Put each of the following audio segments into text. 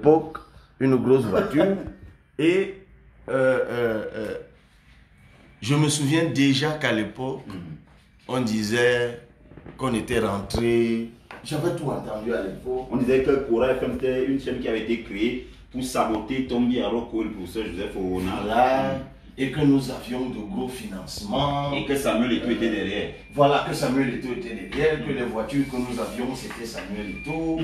l'époque une grosse voiture et je me souviens déjà qu'à l'époque, on disait qu'on était rentré. J'avais tout entendu à l'époque. On disait que Kora FM était une chaîne qui avait été créée pour saboter Tombi Aroko et le professeur Joseph Oona. Voilà. Et que nous avions de gros financements. Et que Samuel Eto'o était derrière. Voilà, que Samuel Eto'o était derrière, que les voitures que nous avions, c'était Samuel Eto'o.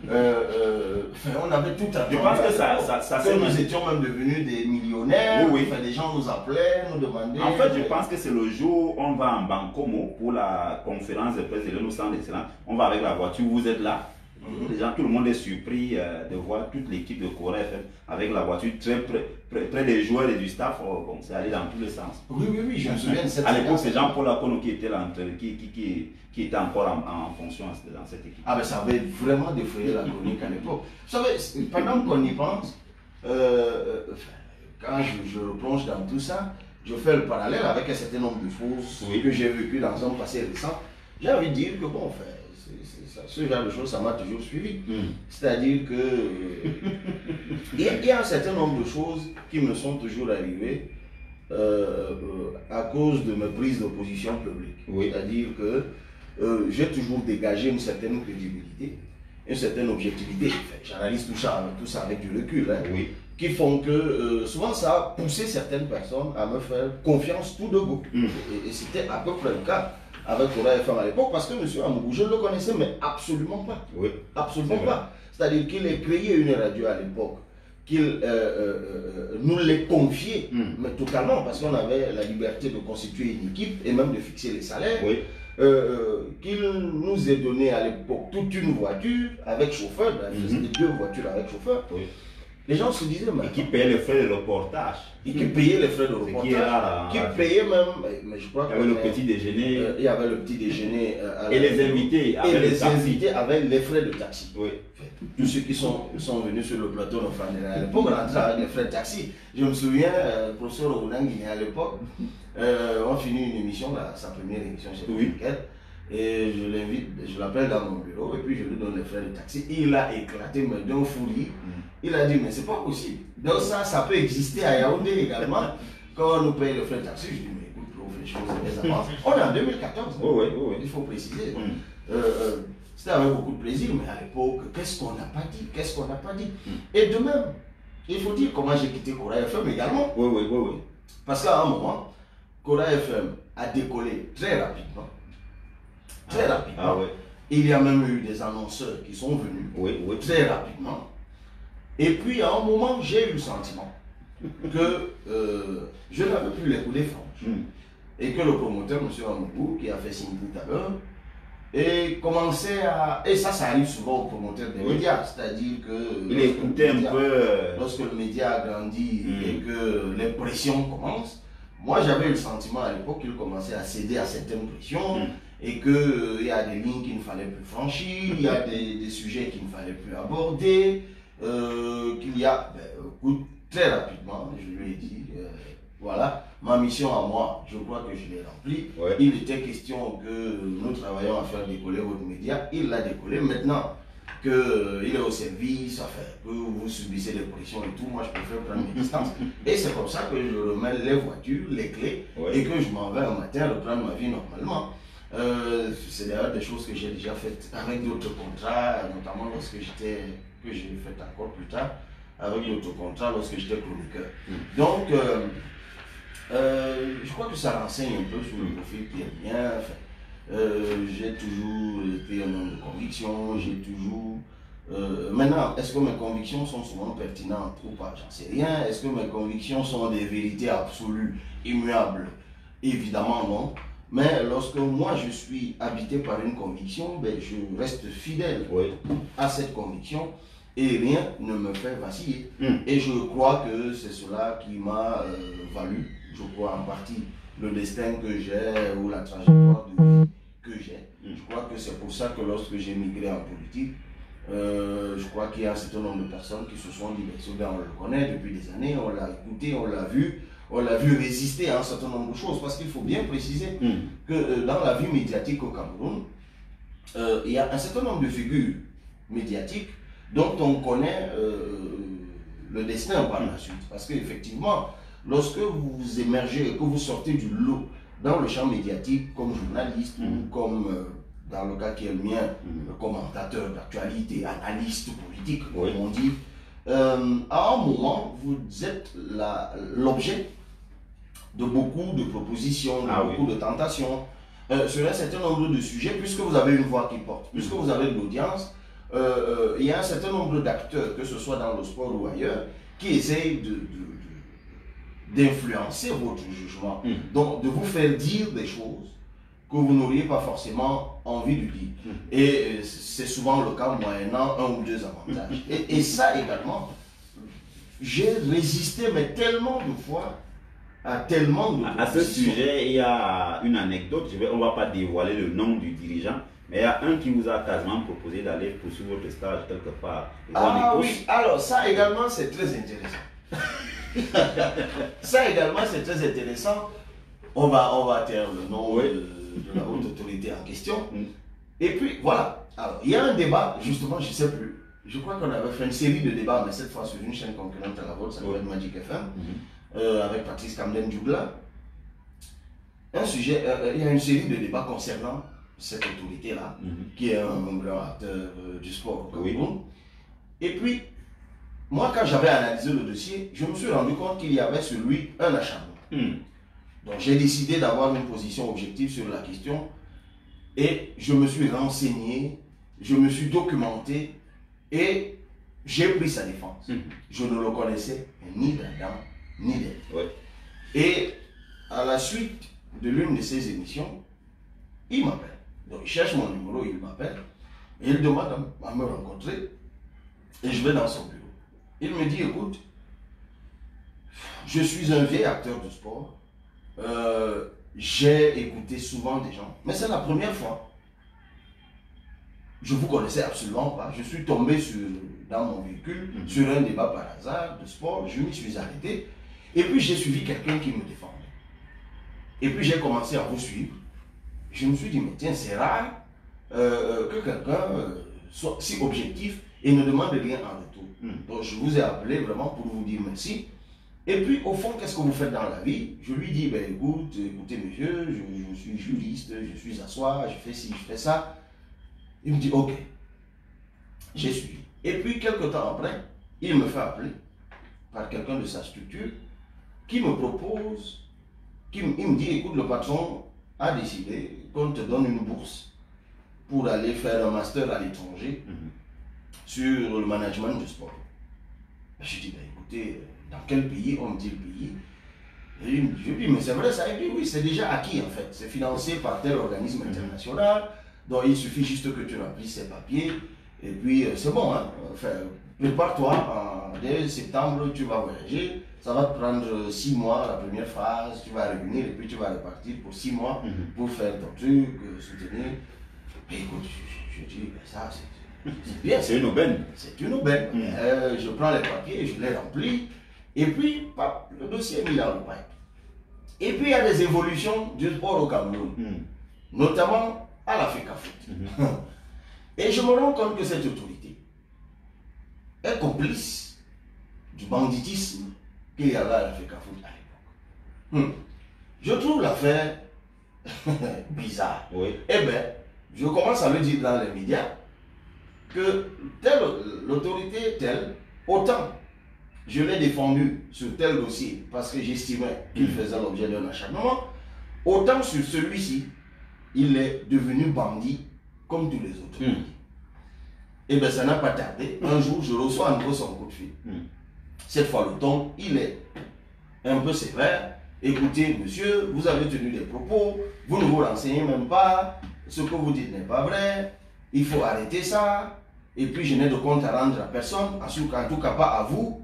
On avait tout à Je pense que ça que nous étions même devenus des millionnaires. Oui, oui. Enfin, les gens nous appelaient, nous demandaient. En fait, je pense que c'est le jour où on va en Bancomo pour la conférence de presse de l'Innocent d'Excellence. On va avec la voiture, vous êtes là. Les gens, tout le monde est surpris de voir toute l'équipe de Kora FM avec la voiture très près des joueurs et du staff. Bon, c'est allé dans tous les sens. Oui, je me souviens de cette À l'époque, c'est Jean-Paul Akono qui était là, qui était encore en fonction dans cette équipe. Ah ben ça avait vraiment défrayé la chronique à l'époque. Vous savez, pendant qu'on y pense, quand je replonge dans tout ça, je fais le parallèle avec un certain nombre de choses que j'ai vécues dans un passé récent. J'ai envie de dire que bon, enfin, ce genre de choses, ça m'a toujours suivi. C'est-à-dire que il y a un certain nombre de choses qui me sont toujours arrivées à cause de mes prises de position publique. C'est-à-dire que j'ai toujours dégagé une certaine crédibilité, une certaine objectivité. Enfin, j'analyse tout ça avec du recul. Qui font que souvent ça a poussé certaines personnes à me faire confiance tout de go. Et c'était à peu près le cas avec Kora FM à l'époque, parce que M. Amougou, je ne le connaissais, mais absolument pas. Absolument pas. C'est-à-dire qu'il ait créé une radio à l'époque, qu'il nous l'ait confié, mais totalement, parce qu'on avait la liberté de constituer une équipe et même de fixer les salaires. Qu'il nous ait donné à l'époque toute une voiture avec chauffeur, c'était 2 voitures avec chauffeur. Les gens se disaient, mais. Et qui payait les frais de reportage. Et qui payait les frais de reportage. Qui payait même. Mais je crois il y avait le petit déjeuner. Il y avait le petit déjeuner. Et les invités. Et les invités avaient les frais de taxi. Tous ceux qui sont venus sur le plateau de à l'époque rentraient avec les frais de taxi. Je me souviens, le professeur Ounangui à l'époque, on finit une émission, sa première émission chez Michael. Et je l'invite, je l'appelle dans mon bureau et puis je lui donne les frais de taxi. Il a éclaté, mais d'un fou rire. Il a dit, mais c'est pas possible. Donc ça peut exister à Yaoundé également. Quand on nous paye les frais de taxi, je dis, mais écoute, prof, les choses, elles avancent. On est en 2014, il faut préciser. C'était avec beaucoup de plaisir, mais à l'époque, qu'est-ce qu'on n'a pas dit? Qu'est-ce qu'on n'a pas dit? Et de même, il faut dire comment j'ai quitté Kora FM également. Parce qu'à un moment, Kora FM a décollé très rapidement. Très rapidement. Il y a même eu des annonceurs qui sont venus très rapidement. Et puis à un moment, j'ai eu le sentiment que je n'avais plus les coulées franches. Et que le promoteur, M. Amougou, qui a fait signe tout à l'heure, et commençait à. Et ça arrive souvent aux promoteurs des médias. C'est-à-dire que. Il écoutait un peu. Lorsque le média a grandi et que les pressions commencent, moi j'avais eu le sentiment à l'époque qu'il commençait à céder à certaines pressions. Et qu'il y a des lignes qu'il ne fallait plus franchir, il y a des sujets qu'il ne fallait plus aborder, qu'il y a, écoute, très rapidement, je lui ai dit, voilà, ma mission à moi, je crois que je l'ai remplie. Il était question que nous travaillions à faire décoller votre média, il l'a décollé. Maintenant qu'il est au service, enfin, que vous subissez des pressions et tout, moi je préfère prendre mes distances. Et c'est comme ça que je remets les voitures, les clés, et que je m'en vais un matin reprendre ma vie normalement. C'est d'ailleurs des choses que j'ai déjà faites avec d'autres contrats, notamment lorsque j'étais, que j'ai fait encore plus tard, avec d'autres contrats lorsque j'étais chroniqueur. Donc, je crois que ça renseigne un peu sur le profil qui est bien. Enfin, j'ai toujours été un homme de conviction, j'ai toujours. Maintenant, est-ce que mes convictions sont souvent pertinentes ou pas? J'en sais rien. Est-ce que mes convictions sont des vérités absolues, immuables? Évidemment non. Mais lorsque moi je suis habité par une conviction, ben, je reste fidèle à cette conviction et rien ne me fait vaciller. Et je crois que c'est cela qui m'a valu, je crois en partie, le destin que j'ai ou la trajectoire de vie que j'ai. Je crois que c'est pour ça que lorsque j'ai migré en politique, je crois qu'il y a un certain nombre de personnes qui se sont dit, ben, on le connaît depuis des années, on l'a écouté, on l'a vu résister à un certain nombre de choses, parce qu'il faut bien préciser que dans la vie médiatique au Cameroun, il y a un certain nombre de figures médiatiques dont on connaît le destin par la suite. Parce qu'effectivement, lorsque vous émergez et que vous sortez du lot dans le champ médiatique comme journaliste ou comme, dans le cas qui est le mien, commentateur d'actualité, analyste politique, comme on dit, à un moment, vous êtes l'objet de beaucoup de propositions, de beaucoup de tentations, sur un certain nombre de sujets, puisque vous avez une voix qui porte, puisque vous avez de l'audience. Il y a un certain nombre d'acteurs, que ce soit dans le sport ou ailleurs, qui essayent d'influencer votre jugement, donc de vous faire dire des choses que vous n'auriez pas forcément envie de dire. Et c'est souvent le cas moyennant un ou deux avantages. Et ça également, j'ai résisté, mais tellement de fois, à tellement de À ce sujet, il y a une anecdote, on ne va pas dévoiler le nom du dirigeant, mais il y a un qui vous a quasiment proposé d'aller poursuivre votre stage quelque part. Ah oui, alors ça également c'est très intéressant. Ça également c'est très intéressant. On va taire le nom de la haute autorité en question. Et puis voilà, alors il y a un débat, justement, je ne sais plus. Je crois qu'on avait fait une série de débats, mais cette fois sur une chaîne concurrente à la vôtre, ça s'appelle Magic FM, avec Patrice Camden Djougla. Un sujet, il y a une série de débats concernant cette autorité-là, qui est un grand acteur du sport au Cameroun. Et puis, moi, quand j'avais analysé le dossier, je me suis rendu compte qu'il y avait sur lui un acharnement. Donc, j'ai décidé d'avoir une position objective sur la question et je me suis renseigné, je me suis documenté et j'ai pris sa défense. Je ne le connaissais ni d'Adam, ni d'elle. Et à la suite de l'une de ses émissions, il m'appelle. Donc, il cherche mon numéro, il m'appelle et il demande à me rencontrer et je vais dans son bureau. Il me dit, écoute, je suis un vieil acteur de sport, j'ai écouté souvent des gens, mais c'est la première fois. Je ne vous connaissais absolument pas, je suis tombé dans mon véhicule sur un débat par hasard de sport, je m'y suis arrêté et puis j'ai suivi quelqu'un qui me défendait. Et puis j'ai commencé à vous suivre. Je me suis dit, mais tiens, c'est rare que quelqu'un soit si objectif et ne demande rien en retour. Donc je vous ai appelé vraiment pour vous dire merci. Et puis au fond, qu'est-ce que vous faites dans la vie? Je lui dis, ben écoutez monsieur, je suis juriste, je suis assoir, je fais ci, je fais ça. Il me dit, ok, j'ai suivi. Et puis quelques temps après, il me fait appeler par quelqu'un de sa structure qui me propose, il me dit, écoute, le patron a décidé qu'on te donne une bourse pour aller faire un master à l'étranger sur le management du sport. Je dis, ben, écoutez, dans quel pays? On me dit le pays. Et je lui dis, mais c'est vrai ça? Il dit, oui, c'est déjà acquis en fait. C'est financé par tel organisme international. Donc il suffit juste que tu remplisses ces papiers. Et puis c'est bon, hein? Enfin, prépare-toi, dès septembre, tu vas voyager. Ça va te prendre 6 mois la première phase. Tu vas revenir et puis tu vas repartir pour 6 mois pour faire ton truc, soutenir. Et écoute, je dis, ben, ça c'est bien. C'est une aubaine. C'est une aubaine. Je prends les papiers, je les remplis. Et puis, le dossier est mis dans le pipe. Et puis, il y a des évolutions du sport au Cameroun, notamment à la FECAFOOT. Et je me rends compte que cette autorité est complice du banditisme qu'il y avait à la FECAFOOT à l'époque. Je trouve l'affaire bizarre. Eh bien, je commence à le dire dans les médias que l'autorité telle, autant je l'ai défendu sur tel dossier parce que j'estimais qu'il faisait l'objet d'un acharnement, autant sur celui-ci, il est devenu bandit comme tous les autres. Et bien ça n'a pas tardé. Un jour, je reçois un peu son coup de fil. Cette fois, le ton, il est un peu sévère. Écoutez, monsieur, vous avez tenu des propos, vous ne vous renseignez même pas, ce que vous dites n'est pas vrai, il faut arrêter ça, et puis je n'ai de compte à rendre à personne, en tout cas pas à vous.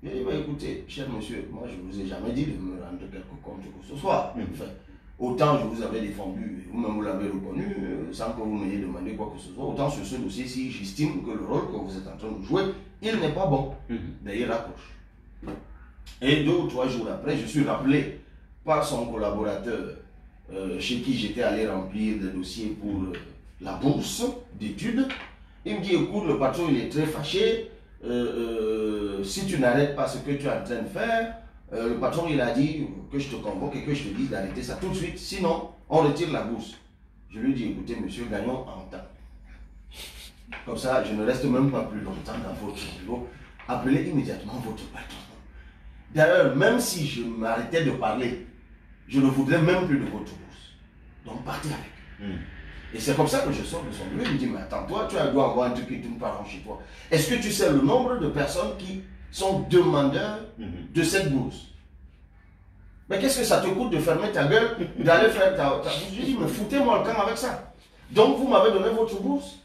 J'ai dit, bah, écoutez, cher monsieur, moi je ne vous ai jamais dit de me rendre quelque compte que ce soit. Enfin, autant je vous avais défendu, vous-même vous l'avez reconnu, sans que vous m'ayez demandé quoi que ce soit, autant sur ce dossier-ci, j'estime que le rôle que vous êtes en train de jouer, il n'est pas bon. D'ailleurs, raccroche. Et 2 ou 3 jours après, je suis rappelé par son collaborateur chez qui j'étais allé remplir des dossiers pour la bourse d'études. Il me dit, écoute, le patron il est très fâché, si tu n'arrêtes pas ce que tu es en train de faire, le patron il a dit que je te convoque et que je te dise d'arrêter ça tout de suite, sinon on retire la bourse. Je lui dis, écoutez monsieur, gagnons en temps. Comme ça, je ne reste même pas plus longtemps dans votre bureau. Appelez immédiatement votre patron. D'ailleurs, même si je m'arrêtais de parler, je ne voudrais même plus de votre bourse. Donc partez avec. Et c'est comme ça que je sors de son bureau. Il me dit, mais attends, toi, tu dois avoir un truc qui tourne par chez toi. Est-ce que tu sais le nombre de personnes qui sont demandeurs de cette bourse? Mais qu'est-ce que ça te coûte de fermer ta gueule, d'aller faire ta bourse? Je dis, mais foutez-moi le camp avec ça. Donc vous m'avez donné votre bourse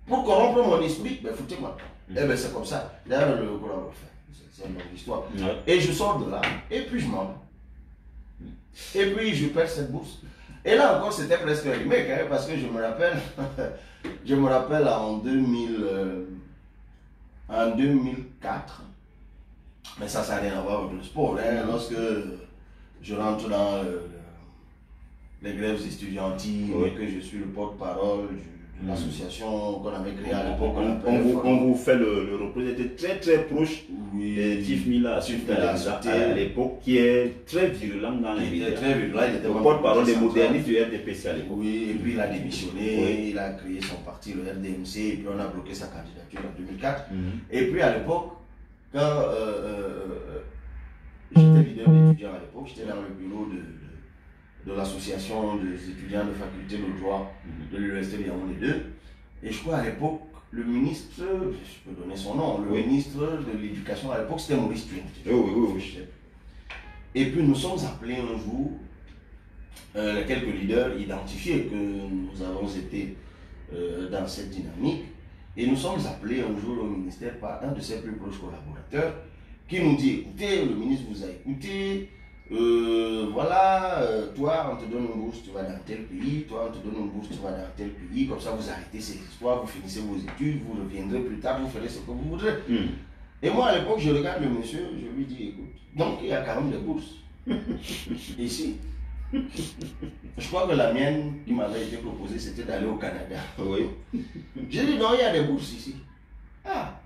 pour corrompre mon esprit, mais foutez-moi le camp. Eh bien c'est comme ça. D'ailleurs, le collaborateur fait. C'est une longue histoire. Et je sors de là, et puis je m'en vais. Et puis je perds cette bourse. Et là encore, c'était presque un remake, hein, parce que je me rappelle en 2004, mais ça n'a rien à voir avec le sport, hein, lorsque je rentre dans les grèves estudiantiles, et que je suis le porte-parole de l'association qu'on avait créée à l'époque. On vous fait le représentant très très proche de Tif Mila à l'époque, qui est très virulent dans les médias. Il était le porte-parole des modernistes du RDPC à l'époque. Oui, et puis il a démissionné, il a créé son parti, le RDMC, et puis on a bloqué sa candidature en 2004. Et puis à l'époque, quand j'étais leader d'étudiants à l'époque, j'étais dans le bureau de l'association des étudiants de faculté de droit de l'université de Yaoundé 2. Et je crois à l'époque, le ministre, je peux donner son nom, le ministre de l'éducation à l'époque, c'était Maurice Twin. Oui. Et puis nous sommes appelés un jour, quelques leaders identifiés que nous avons été dans cette dynamique, et nous sommes appelés un jour au ministère par un de ses plus proches collaborateurs qui nous dit, écoutez, le ministre vous a écouté, voilà, toi on te donne une bourse, tu vas dans tel pays, toi on te donne une bourse, tu vas dans tel pays, comme ça vous arrêtez ces histoires, vous finissez vos études, vous reviendrez plus tard, vous ferez ce que vous voudrez. Et moi à l'époque je regarde le monsieur, je lui dis, écoute, donc il y a quand même des bourses ici. Je crois que la mienne qui m'avait été proposée c'était d'aller au Canada. J'ai dit non, il y a des bourses ici. Ah,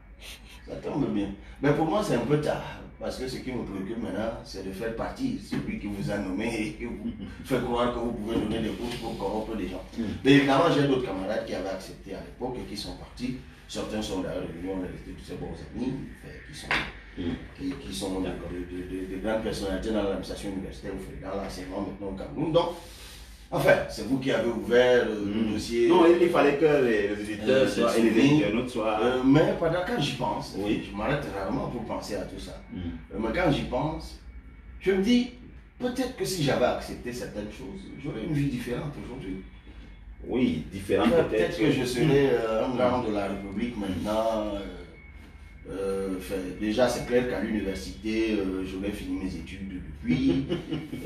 ça tombe bien. Mais pour moi c'est un peu tard. Parce que ce qui me préoccupe maintenant, c'est de faire partie, celui qui vous a nommé et qui vous fait croire que vous pouvez donner des bourses pour corrompre des gens. Mais évidemment, j'ai d'autres camarades qui avaient accepté à l'époque et qui sont partis. Certains sont d'ailleurs devenus, on est restés tous ces bons amis, qui sont de grandes personnalités dans l'administration universitaire, dans l'enseignement maintenant au Cameroun. Donc, enfin, c'est vous qui avez ouvert le dossier. Non, il fallait que les éditeurs soient, et les internautes soient. Mais quand j'y pense, je m'arrête rarement pour penser à tout ça. Mais quand j'y pense, je me dis, peut-être que si j'avais accepté certaines choses, j'aurais une vie différente aujourd'hui. Oui, différente peut-être. Peut-être que je serais un grand de la République maintenant. Déjà, c'est clair qu'à l'université, j'aurais fini mes études depuis.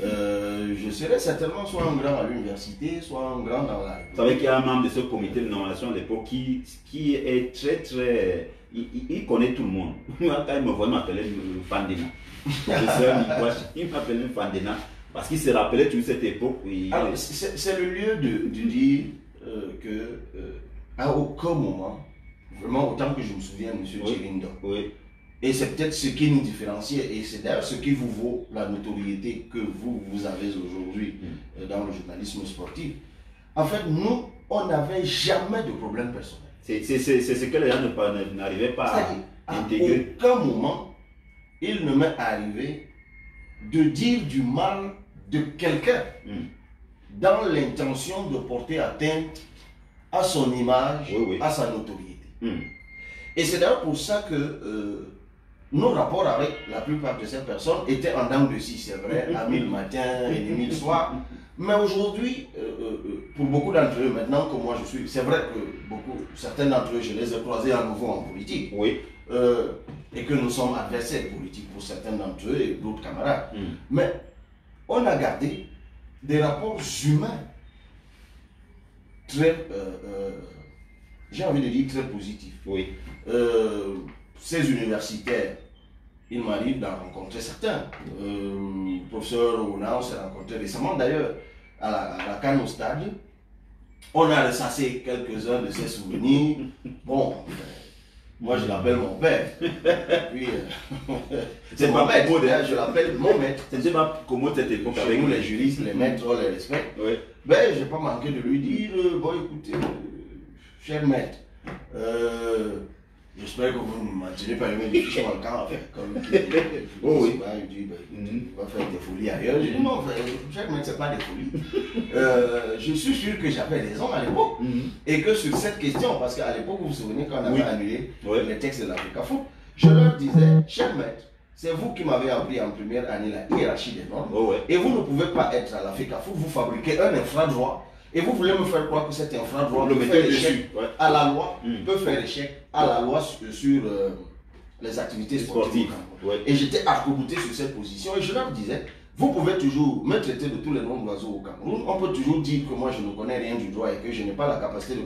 Je serais certainement soit un grand à l'université, soit un grand dans la République. Vous savez qu'il y a un membre de ce comité de nomination à l'époque qui est très. Il connaît tout le monde. Quand il me voit, il m'appelait le Fandena. Il m'appelait le Fandena. Parce qu'il se rappelait toute cette époque. Alors, c'est le lieu de dire qu'à aucun moment, vraiment autant que je me souviens, M. Tchirindo, et c'est peut-être ce qui nous différencie, et c'est d'ailleurs ce qui vous vaut la notoriété que vous avez aujourd'hui dans le journalisme sportif. En fait, nous, on n'avait jamais de problème personnel. C'est ce que les gens n'arrivaient pas à intégrer. À aucun moment, il ne m'est arrivé de dire du mal de quelqu'un dans l'intention de porter atteinte à son image, à sa notoriété. Et c'est d'ailleurs pour ça que nos rapports avec la plupart de ces personnes étaient en dents de scie, c'est vrai, à 1000 matin et 1000 soir. Mais aujourd'hui, pour beaucoup d'entre eux, maintenant que moi je suis, c'est vrai que certains d'entre eux, je les ai croisés à nouveau en politique. Et que nous sommes adversaires politiques pour certains d'entre eux et d'autres camarades. Mais on a gardé des rapports humains très, j'ai envie de dire très positifs. Ces universitaires, il m'arrive d'en rencontrer certains. Le professeur Ouna, on s'est rencontré récemment d'ailleurs à la Cannes au stade. On a ressassé quelques-uns de ses souvenirs. Bon, Moi, je l'appelle mon père. Puis, C'est pas maître. commode, hein. Je l'appelle mon maître. C'était pas commode cette époque Chez avec nous, les juristes, les maîtres, on les respecte. Oui. Ben, j'ai pas manqué de lui dire, bon, écoutez, cher maître, j'espère que vous ne m'attirez pas les fiches manquants, comme Oh oui. Il dit, ben, on va faire des folies ailleurs. Je dis, non, cher maître, c'est pas des folies. Je suis sûr que j'avais raison à l'époque. Et que sur cette question, parce qu'à l'époque, vous vous souvenez quand on avait annulé les textes de l'Africa Foot, je leur disais, cher maître, c'est vous qui m'avez appris en première année la hiérarchie des normes. Et vous ne pouvez pas être à l'Africa Foot, vous fabriquez un infradroit. Et vous voulez me faire croire que cet infradroit peut faire échec à la loi, peut faire échec à la loi sur les activités sportives. Et j'étais arc-bouté sur cette position et je leur disais, vous pouvez toujours me traiter de tous les noms d'oiseaux au Cameroun, on peut toujours dire que moi je ne connais rien du droit et que je n'ai pas la capacité de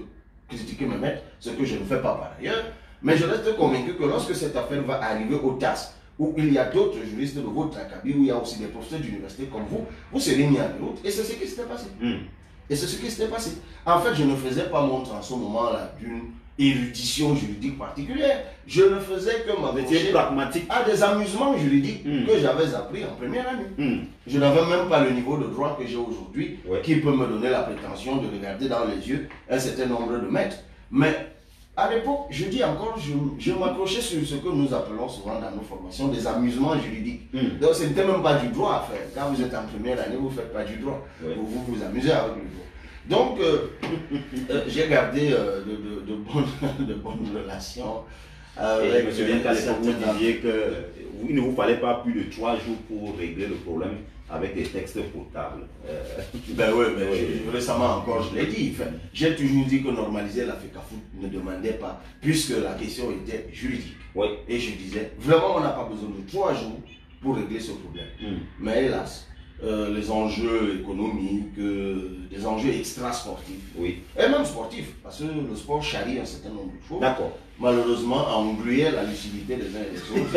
critiquer mes maîtres, ce que je ne fais pas par ailleurs, mais je reste convaincu que lorsque cette affaire va arriver au TAS, où il y a d'autres juristes de votre acabit, où il y a aussi des professeurs d'université comme vous serez mis en route et c'est ce qui s'était passé. Et c'est ce qui s'était passé. En fait, je ne faisais pas montre en ce moment-là d'une érudition juridique particulière. Je ne faisais que m'attacher à des amusements juridiques que j'avais appris en première année. Je n'avais même pas le niveau de droit que j'ai aujourd'hui qui peut me donner la prétention de regarder dans les yeux un certain nombre de maîtres. Mais à l'époque, je dis encore, je m'accrochais sur ce que nous appelons souvent dans nos formations des amusements juridiques. Donc ce n'était même pas du droit à faire. Quand vous êtes en première année, vous ne faites pas du droit. Vous vous amusez avec le droit. Donc, j'ai gardé de bonnes relations avec... Je me souviens qu'à l'époque, vous disiez qu'il ne vous fallait pas plus de 3 jours pour régler le problème avec des textes potables. Ben oui, récemment encore, je l'ai dit. Enfin, j'ai toujours dit que normaliser l'Africa Foot ne demandait pas, puisque la question était juridique. Et je disais, vraiment, on n'a pas besoin de 3 jours pour régler ce problème. Mais hélas, les enjeux économiques, des enjeux extra-sportifs, et même sportifs, parce que le sport charrie un certain nombre de choses. Malheureusement, engluait la lucidité des uns et des autres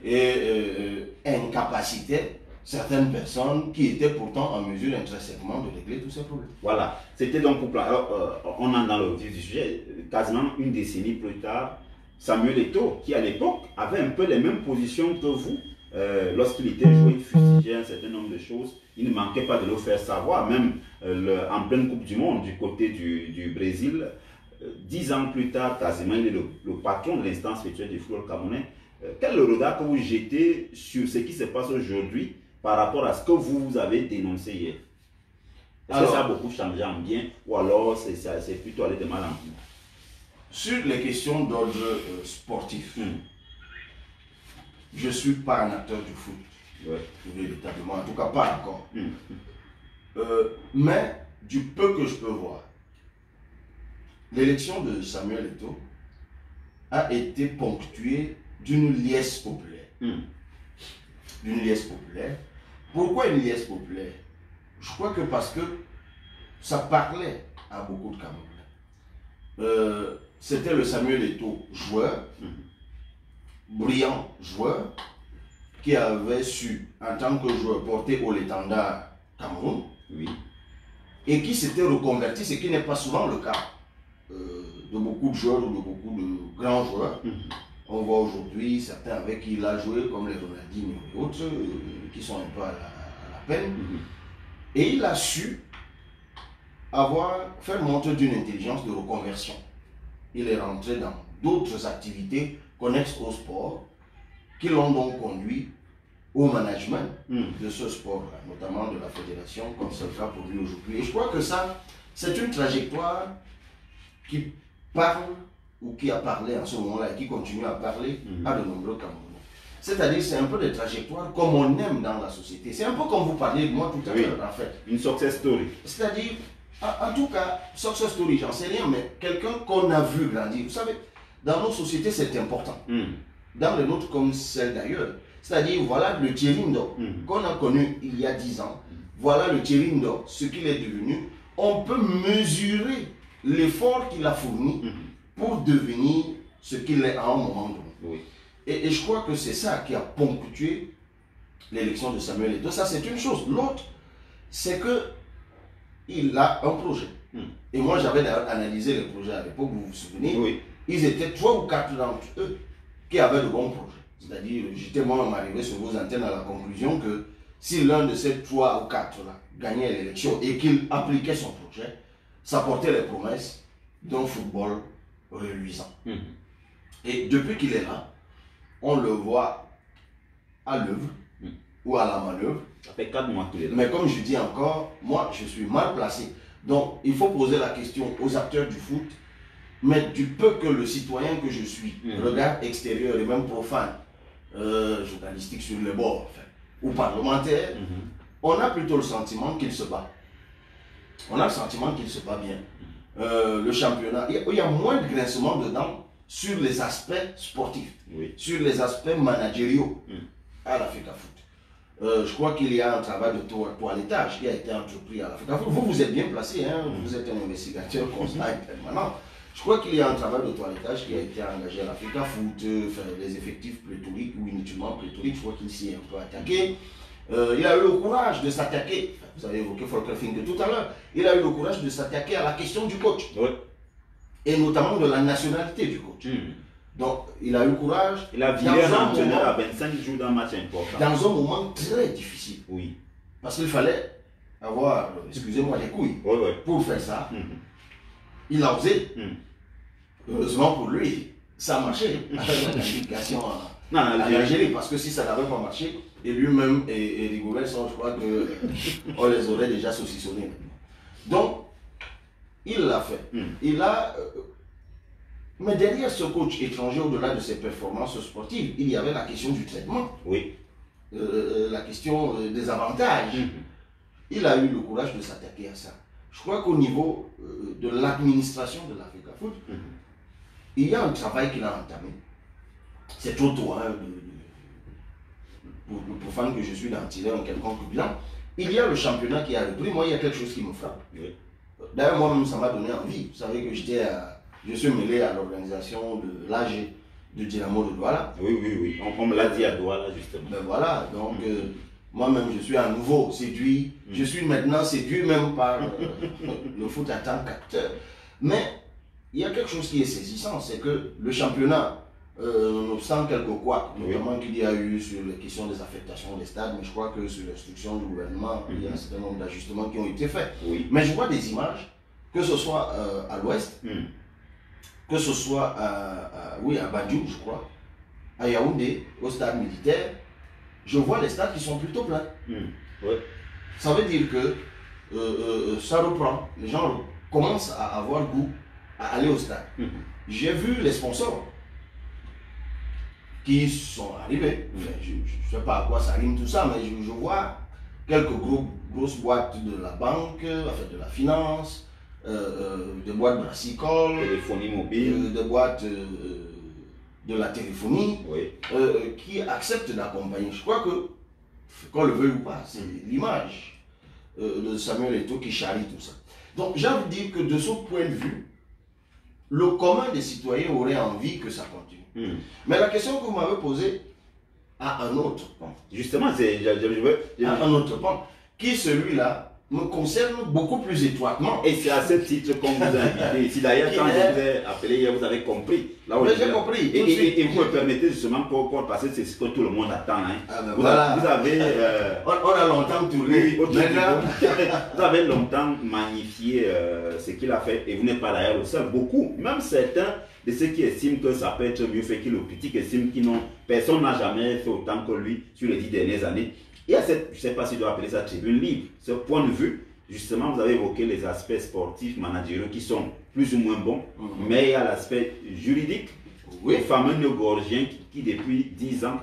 et incapacitait certaines personnes qui étaient pourtant en mesure intrinsèquement de régler tous ces problèmes. Voilà, c'était donc pour... Alors, on entre dans le vif du sujet, quasiment une décennie plus tard, Samuel Eto'o, qui à l'époque avait un peu les mêmes positions que vous, lorsqu'il était joué, il fustigeait un certain nombre de choses, il ne manquait pas de le faire savoir, même en pleine Coupe du Monde du côté du Brésil, 10 ans plus tard, quasiment, il est le patron de l'instance virtuelle du football camerounais. Quel est le regard que vous jetez sur ce qui se passe aujourd'hui par rapport à ce que vous avez dénoncé hier? Est-ce que ça a beaucoup changé en bien ou alors c'est plutôt allé de mal en pis? Sur les questions d'ordre sportif, je ne suis pas un acteur du foot, véritablement, en tout cas pas encore. Mais du peu que je peux voir, l'élection de Samuel Eto'o a été ponctuée d'une liesse populaire. D'une liesse populaire. Pourquoi une liesse populaire? Je crois que parce que ça parlait à beaucoup de Camerounais. C'était le Samuel Eto'o, joueur, brillant joueur, qui avait su, en tant que joueur, porter haut l'étendard Cameroun, et qui s'était reconverti, ce qui n'est pas souvent le cas de beaucoup de joueurs ou de beaucoup de grands joueurs. On voit aujourd'hui certains avec qui il a joué, comme les Ronaldinho et autres, qui sont un peu à la peine. Et il a su faire montre d'une intelligence de reconversion. Il est rentré dans d'autres activités connexes au sport, qui l'ont donc conduit au management de ce sport-là, notamment de la fédération, comme c'est le cas pour lui aujourd'hui. Et je crois que ça, c'est une trajectoire qui parle ou qui a parlé en ce moment-là et qui continue à parler à de nombreux Camerounais. C'est-à-dire c'est un peu des trajectoires comme on aime dans la société. C'est un peu comme vous parliez de moi tout à l'heure en fait. Une success story. C'est-à-dire, en tout cas, success story, j'en sais rien, mais quelqu'un qu'on a vu grandir. Vous savez, dans nos sociétés, c'est important. Dans les nôtres comme celle d'ailleurs. C'est-à-dire, voilà le Thierry-Ndo qu'on a connu il y a 10 ans. Voilà le Thierry-Ndo, ce qu'il est devenu. On peut mesurer l'effort qu'il a fourni pour devenir ce qu'il est à un moment donné. Et je crois que c'est ça qui a ponctué l'élection de Samuel Eto'o. Ça, c'est une chose. L'autre, c'est qu'il a un projet. Et moi, j'avais analysé le projet à l'époque, vous vous souvenez. ils étaient 3 ou 4 d'entre eux qui avaient de bons projets. C'est-à-dire, j'étais moi-même arrivé sur vos antennes à la conclusion que si l'un de ces 3 ou 4-là gagnait l'élection et qu'il appliquait son projet, ça portait les promesses d'un football reluisant. Et depuis qu'il est là, on le voit à l'œuvre ou à la manœuvre. Ça fait 4 mois qu'il est là. Mais comme je dis encore, moi je suis mal placé. Donc il faut poser la question aux acteurs du foot, mais du peu que le citoyen que je suis, regard extérieur et même profane, journalistique sur les bords, enfin, ou parlementaire, on a plutôt le sentiment qu'il se bat. On a le sentiment qu'il se bat bien. Le championnat, il y a moins de grincement dedans sur les aspects sportifs, sur les aspects managériaux à l'Africa Foot. Je crois qu'il y a un travail de toilettage qui a été entrepris à l'Africa Foot. Vous êtes bien placé, hein? Vous êtes un investigateur constant et permanent. Je crois qu'il y a un travail de toilettage qui a été engagé à l'Africa Foot, les effectifs pléthoriques ou inutilement pléthoriques, je crois qu'il s'y est un peu attaqué. Il a eu le courage de s'attaquer, vous avez évoqué Volker Finke tout à l'heure, il a eu le courage de s'attaquer à la question du coach, et notamment de la nationalité du coach. Donc, il a eu le courage. Il a viré un entraîneur à 25 jours d'un match important. Dans un moment très difficile. Oui. Parce qu'il fallait avoir, excusez-moi, les couilles pour faire ça. Il a osé. Heureusement pour lui, ça a marché avec la qualification en Algérie. Parce que si ça n'avait pas marché, et lui-même et Rigobert, je crois qu'on les aurait déjà saucissonnés. Donc, il l'a fait. Il a. Mais derrière ce coach étranger, au-delà de ses performances sportives, il y avait la question du traitement. La question des avantages. Il a eu le courage de s'attaquer à ça. Je crois qu'au niveau de l'administration de l'Africa Foot, il y a un travail qu'il a entamé. C'est trop tôt, hein, pour le profane que je suis d'en tirer un quelconque bilan. Il y a le championnat qui a repris. Moi, il y a quelque chose qui me frappe. D'ailleurs, moi-même, ça m'a donné envie. Vous savez que je suis mêlé à l'organisation de l'AG de Dynamo de Douala. Oui. On me l'a dit à Douala, justement. Ben voilà, donc moi-même, je suis à nouveau séduit. Je suis maintenant séduit même par le foot en tant qu'acteur. Mais il y a quelque chose qui est saisissant, c'est que le championnat, nonobstant quelques couacs, notamment qu'il y a eu sur les questions des affectations des stades, mais je crois que sur l'instruction du gouvernement, il y a un certain nombre d'ajustements qui ont été faits. Mais je vois des images, que ce soit à l'ouest, que ce soit à Banjul, je crois, à Yaoundé, au stade militaire, je vois les stades qui sont plutôt pleins. Ça veut dire que ça reprend. Les gens commencent à avoir goût à aller au stade. J'ai vu les sponsors qui sont arrivés. Enfin, je ne sais pas à quoi ça rime tout ça, mais je vois quelques grosses boîtes de la banque, enfin de la finance, des boîtes brassicoles, téléphonie mobile, des boîtes de la téléphonie, qui acceptent d'accompagner. Je crois que, qu'on le veuille ou pas, c'est l'image de Samuel Eto'o qui charrie tout ça. Donc j'ai envie de dire que de ce point de vue, le commun des citoyens aurait envie que ça continue. Mais la question que vous m'avez posée a un autre pan. Justement, c'est un autre pan, qui celui-là me concerne beaucoup plus étroitement. Et c'est à ce titre qu'on vous a invité ici. D'ailleurs, quand je vous ai appelé hier, vous avez compris. J'ai compris. Et vous me permettez justement pour passer, c'est ce que tout le monde attend. Hein. Vous avez... on a longtemps tourné. Vous avez longtemps magnifié ce qu'il a fait. Et vous n'êtes pas d'ailleurs le seul. Beaucoup, même certains de ceux qui estiment que ça peut être mieux fait, qui le critiquent, estiment qu'ils n'ont... Personne n'a jamais fait autant que lui sur les 10 dernières années. Il y a cette, je ne sais pas si je dois appeler ça tribune libre, ce point de vue. Justement, vous avez évoqué les aspects sportifs, managériaux qui sont plus ou moins bons, mais il y a l'aspect juridique, le fameux néo-gorgien qui depuis 10 ans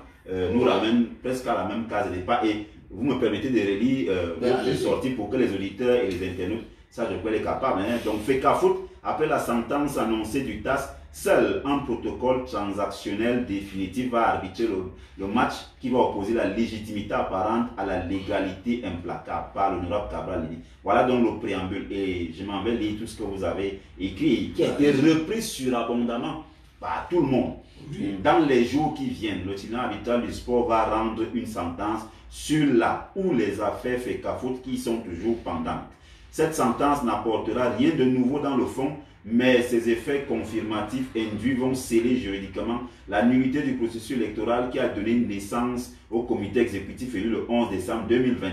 nous ramène presque à la même case de départ. Et vous me permettez de relire votre sortie pour que les auditeurs et les internautes, ça je peux les capables. Hein. Donc, FECAFOOT, après la sentence annoncée du TAS, seul un protocole transactionnel définitif va arbitrer le match qui va opposer la légitimité apparente à la légalité implacable par l'honorable Cabral. Voilà donc le préambule et je m'en vais lire tout ce que vous avez écrit qui a été repris surabondamment par tout le monde. Dans les jours qui viennent, le tribunal arbitral du sport va rendre une sentence sur la ou les affaires FECAFOOT qui sont toujours pendantes. Cette sentence n'apportera rien de nouveau dans le fond, mais ses effets confirmatifs induits vont sceller juridiquement la nullité du processus électoral qui a donné naissance au comité exécutif élu le 11 décembre 2021.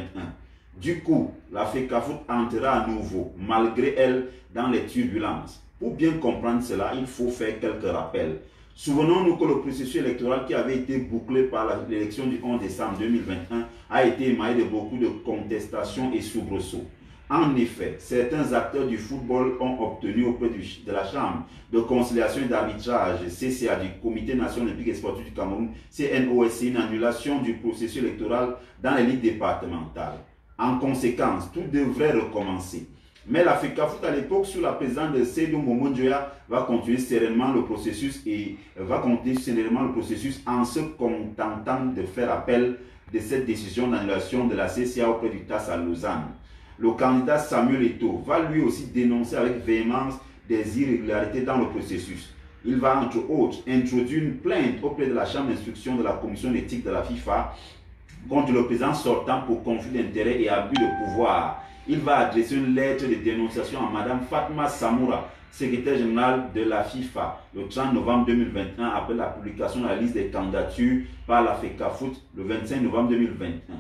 Du coup, la FECAFOOT entrera à nouveau, malgré elle, dans les turbulences. Pour bien comprendre cela, il faut faire quelques rappels. Souvenons-nous que le processus électoral qui avait été bouclé par l'élection du 11 décembre 2021 a été émaillé de beaucoup de contestations et soubresauts. En effet, certains acteurs du football ont obtenu auprès de la Chambre de conciliation et d'arbitrage CCA du Comité national olympique et sportif du Cameroun, CNOSC, une annulation du processus électoral dans les ligues départementales. En conséquence, tout devrait recommencer. Mais la FECAFOOT à l'époque, sous la présidence de Seydou Momonjoya, va continuer sereinement le processus en se contentant de faire appel de cette décision d'annulation de la CCA auprès du TAS à Lausanne. Le candidat Samuel Eto'o va lui aussi dénoncer avec véhémence des irrégularités dans le processus. Il va entre autres introduire une plainte auprès de la chambre d'instruction de la commission d'éthique de la FIFA contre le président sortant pour conflit d'intérêts et abus de pouvoir. Il va adresser une lettre de dénonciation à Mme Fatma Samoura, secrétaire générale de la FIFA, le 30 novembre 2021, après la publication de la liste des candidatures par la FECAFOOT le 25 novembre 2021.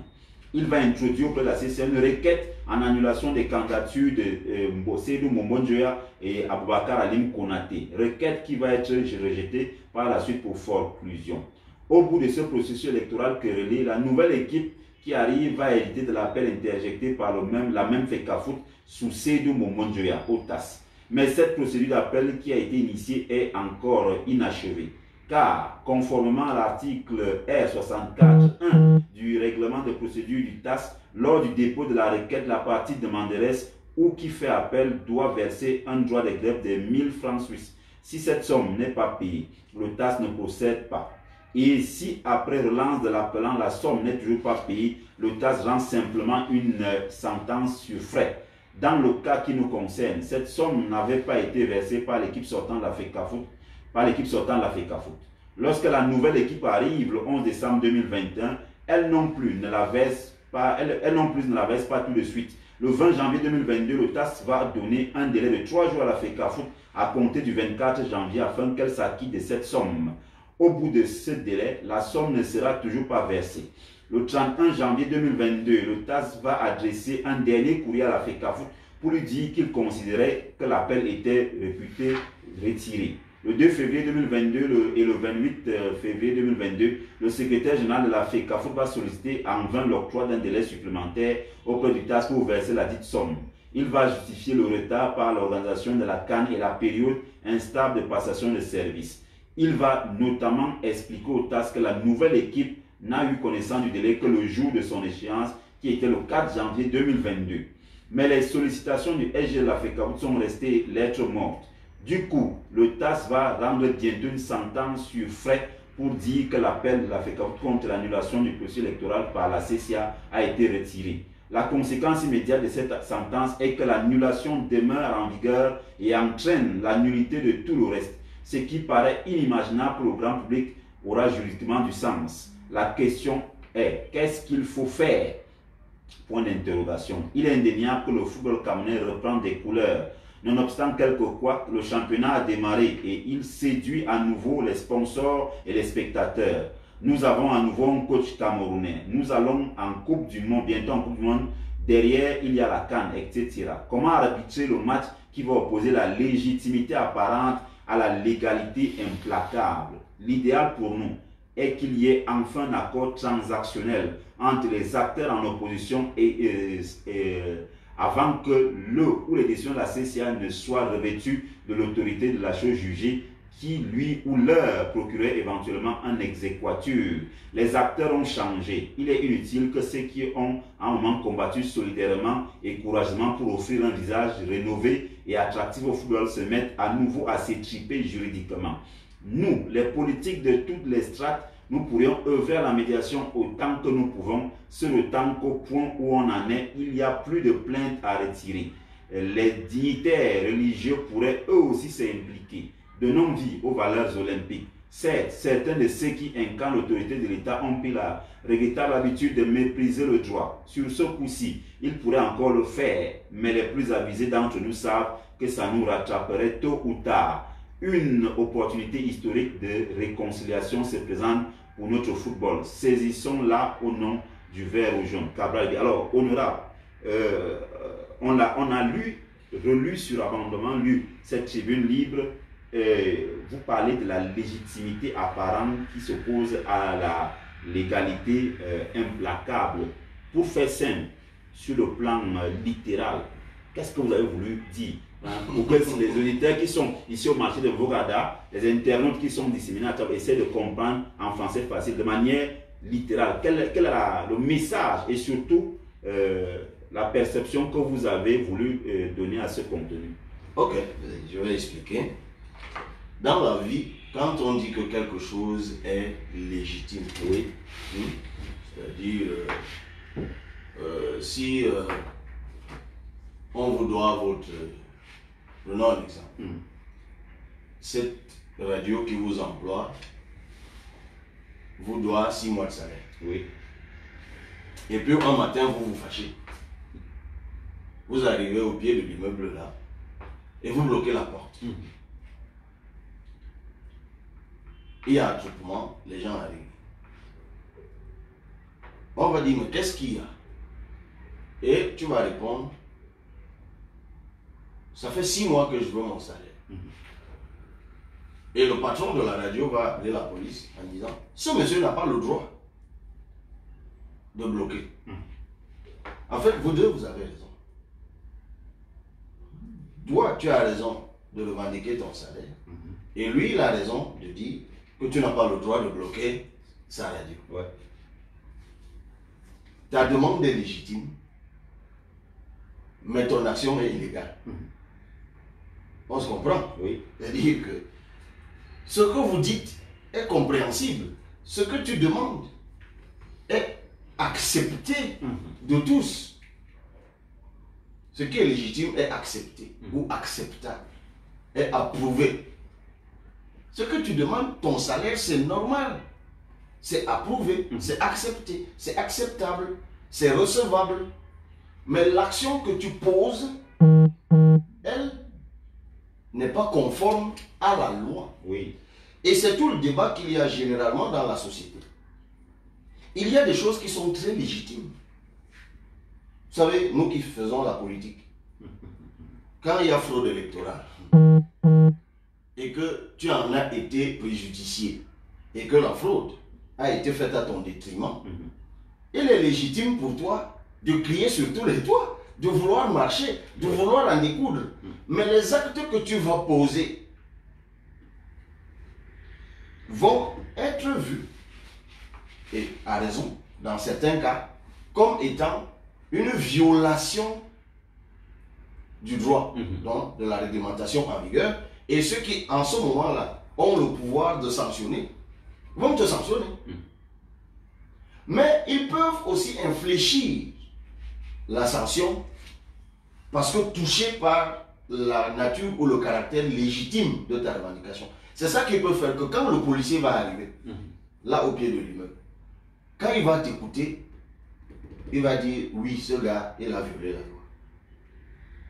Il va introduire auprès de la CCA une requête en annulation des candidatures de Seydou Momonjoya et Aboubakar Alim Konaté. Requête qui va être rejetée par la suite pour forclusion. Au bout de ce processus électoral querellé, la nouvelle équipe qui arrive va hériter de l'appel interjecté par la même FECAFOOT sous Seydou Momonjoya au TAS. Mais cette procédure d'appel qui a été initiée est encore inachevée. Car, conformément à l'article R64.1 du règlement de procédure du TAS, lors du dépôt de la requête, la partie demanderesse ou qui fait appel doit verser un droit de grève de 1000 francs suisses. Si cette somme n'est pas payée, le TAS ne procède pas. Et si après relance de l'appelant, la somme n'est toujours pas payée, le TAS rend simplement une sentence sur frais. Dans le cas qui nous concerne, cette somme n'avait pas été versée par l'équipe sortante de la FECAFOOT. Lorsque la nouvelle équipe arrive le 11 décembre 2021, elle non plus ne la verse pas tout de suite. Le 20 janvier 2022, le TAS va donner un délai de 3 jours à la FECAFOOT à compter du 24 janvier afin qu'elle s'acquitte de cette somme. Au bout de ce délai, la somme ne sera toujours pas versée. Le 31 janvier 2022, le TAS va adresser un dernier courrier à la FECAFOOT pour lui dire qu'il considérait que l'appel était réputé retiré. Le 2 février 2022 et le 28 février 2022, le secrétaire général de la FECAFOOT va solliciter en vain l'octroi d'un délai supplémentaire auprès du TAS pour verser la dite somme. Il va justifier le retard par l'organisation de la CAN et la période instable de passation de service. Il va notamment expliquer au TAS que la nouvelle équipe n'a eu connaissance du délai que le jour de son échéance, qui était le 4 janvier 2022. Mais les sollicitations du SG de la FECAFOOT sont restées lettres mortes. Du coup, le TAS va rendre bientôt une sentence sur frais pour dire que l'appel de la FECAFOOT contre l'annulation du processus électoral par la CCA a été retiré. La conséquence immédiate de cette sentence est que l'annulation demeure en vigueur et entraîne la nullité de tout le reste. Ce qui paraît inimaginable pour le grand public aura juridiquement du sens. La question est, qu'est-ce qu'il faut faire? Point d'interrogation. Il est indéniable que le football camerounais reprend des couleurs. Nonobstant quelquefois, le championnat a démarré et il séduit à nouveau les sponsors et les spectateurs. Nous avons à nouveau un coach camerounais. Nous allons en Coupe du Monde, bientôt en Coupe du Monde. Derrière, il y a la CAN, etc. Comment arbitrer le match qui va opposer la légitimité apparente à la légalité implacable? L'idéal pour nous est qu'il y ait enfin un accord transactionnel entre les acteurs en opposition avant que le ou les décisions de la CCA ne soient revêtues de l'autorité de la chose jugée qui lui ou leur procurait éventuellement un exéquatur. Les acteurs ont changé. Il est inutile que ceux qui ont à un moment combattu solidairement et courageusement pour offrir un visage rénové et attractif au football se mettent à nouveau à s'étriper juridiquement. Nous, les politiques de toutes les strates, nous pourrions œuvrer à la médiation autant que nous pouvons, sur le temps qu'au point où on en est, il n'y a plus de plaintes à retirer. Les dignitaires religieux pourraient eux aussi s'impliquer. Donnons vie aux valeurs olympiques. Certes, certains de ceux qui incarnent l'autorité de l'État ont pris la regrettable habitude de mépriser le droit. Sur ce coup-ci, ils pourraient encore le faire, mais les plus avisés d'entre nous savent que ça nous rattraperait tôt ou tard. Une opportunité historique de réconciliation se présente pour notre football. Saisissons-la au nom du vert ou jaune. Cabral dit, alors, honorable, on a relu sur abondamment lu cette tribune libre. Vous parlez de la légitimité apparente qui s'oppose à la légalité implacable. Pour faire simple, sur le plan littéral, qu'est-ce que vous avez voulu dire? Pour que les auditeurs qui sont ici au marché de Vogada, les internautes qui sont disséminés à table, essaient de comprendre en français facile, de manière littérale. Quel est le message et surtout la perception que vous avez voulu donner à ce contenu? Ok, je vais expliquer. Dans la vie, quand on dit que quelque chose est légitime, oui, c'est-à-dire si on vous doit votre... Prenons un exemple. Cette radio qui vous emploie vous doit 6 mois de salaire. Oui. Et puis un matin, vous vous fâchez. Vous arrivez au pied de l'immeuble là et vous bloquez la porte. Il y a un attroupement, les gens arrivent. On va dire, mais qu'est-ce qu'il y a? Et tu vas répondre, ça fait 6 mois que je veux mon salaire. Et le patron de la radio va appeler la police en disant, ce monsieur n'a pas le droit de bloquer. En fait, vous deux, vous avez raison. Toi, tu as raison de revendiquer ton salaire. Et lui, il a raison de dire que tu n'as pas le droit de bloquer sa radio. Ouais. Ta demande est légitime, mais ton action est illégale. On se comprend? Oui. C'est-à-dire que ce que vous dites est compréhensible. Ce que tu demandes est accepté de tous. Ce qui est légitime est accepté ou acceptable, est approuvé. Ce que tu demandes, ton salaire, c'est normal. C'est approuvé, c'est accepté, c'est acceptable, c'est recevable. Mais l'action que tu poses, elle, n'est pas conforme à la loi. Oui. Et c'est tout le débat qu'il y a généralement dans la société. Il y a des choses qui sont très légitimes. Vous savez, nous qui faisons la politique, quand il y a fraude électorale, et que tu en as été préjudicié, et que la fraude a été faite à ton détriment, il est légitime pour toi de crier sur tous les toits, de vouloir marcher, de vouloir en découdre. Mais les actes que tu vas poser vont être vus, et à raison, dans certains cas, comme étant une violation du droit, donc de la réglementation en vigueur, et ceux qui, en ce moment-là, ont le pouvoir de sanctionner, vont te sanctionner. Mais ils peuvent aussi infléchir la sanction parce que touché par la nature ou le caractère légitime de ta revendication. C'est ça qui peut faire que quand le policier va arriver, là au pied de l'immeuble, quand il va t'écouter, il va dire oui, ce gars, il a violé la loi.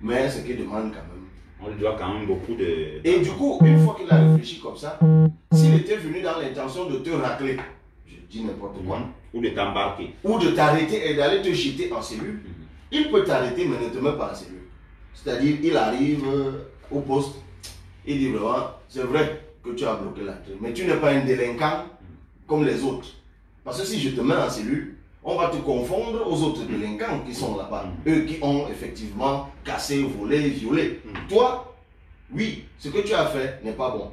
Mais ce qu'il demande quand même. On lui doit quand même beaucoup de... Et du coup, une fois qu'il a réfléchi comme ça, s'il était venu dans l'intention de te racler, je dis n'importe quoi, ou de t'embarquer, ou de t'arrêter et d'aller te jeter en cellule, il peut t'arrêter mais ne te met pas en cellule. C'est-à-dire, il arrive au poste, il dit vraiment, c'est vrai que tu as bloqué l'entrée, mais tu n'es pas un délinquant comme les autres. Parce que si je te mets en cellule, on va te confondre aux autres délinquants qui sont là-bas. Eux qui ont effectivement cassé, volé, violé. Toi, oui, ce que tu as fait n'est pas bon.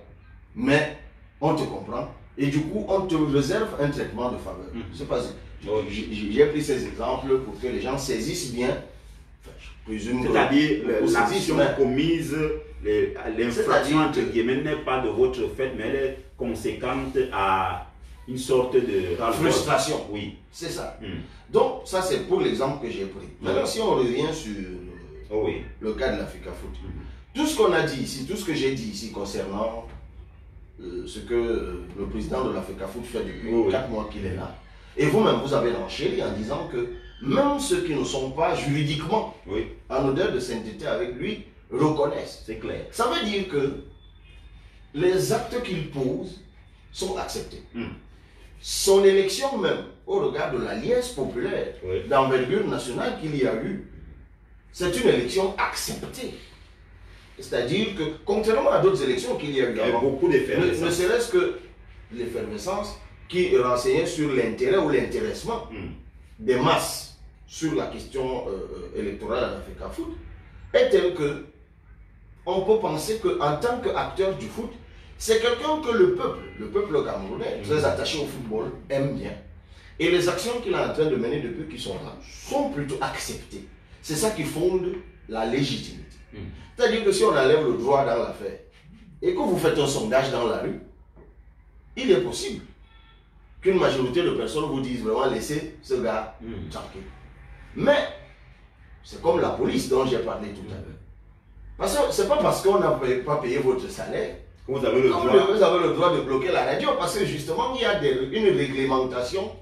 Mais on te comprend. Et du coup, on te réserve un traitement de faveur. C'est pas... J'ai pris ces exemples pour que les gens saisissent bien. Enfin, je présume que... C'est-à-dire, l'action commise, l'infraction entre guillemets n'est pas de votre fait, mais elle est conséquente à une sorte de frustration. Oui. C'est ça. Donc, ça c'est pour l'exemple que j'ai pris. Maintenant, si on revient sur le cas de l'Africa Foot, tout ce qu'on a dit ici, tout ce que j'ai dit ici concernant ce que le président de la FECAFOOT fait depuis 4 mois qu'il est là. Et vous-même, vous avez enchéri en disant que même ceux qui ne sont pas juridiquement en odeur de sainteté avec lui reconnaissent. C'est clair. Ça veut dire que les actes qu'il pose sont acceptés. Son élection même, au regard de la liesse populaire d'envergure nationale qu'il y a eu, c'est une élection acceptée. C'est-à-dire que, contrairement à d'autres élections qu'il y a eu avant, beaucoup d'effervescence. Ne serait-ce que l'effervescence qui renseignait sur l'intérêt ou l'intéressement des masses sur la question électorale à la FECAFOOT, est telle que on peut penser qu'en tant qu'acteur du foot, c'est quelqu'un que le peuple camerounais, très attaché au football, aime bien. Et les actions qu'il est en train de mener depuis qu'ils sont là sont plutôt acceptées. C'est ça qui fonde la légitimité. C'est-à-dire que si on enlève le droit dans l'affaire et que vous faites un sondage dans la rue, il est possible qu'une majorité de personnes vous disent vraiment laissez ce gars tranquille. Mais c'est comme la police dont j'ai parlé tout à l'heure. Parce que c'est pas parce qu'on n'a pas payé votre salaire que vous avez le droit de bloquer la radio, parce que justement il y a une réglementation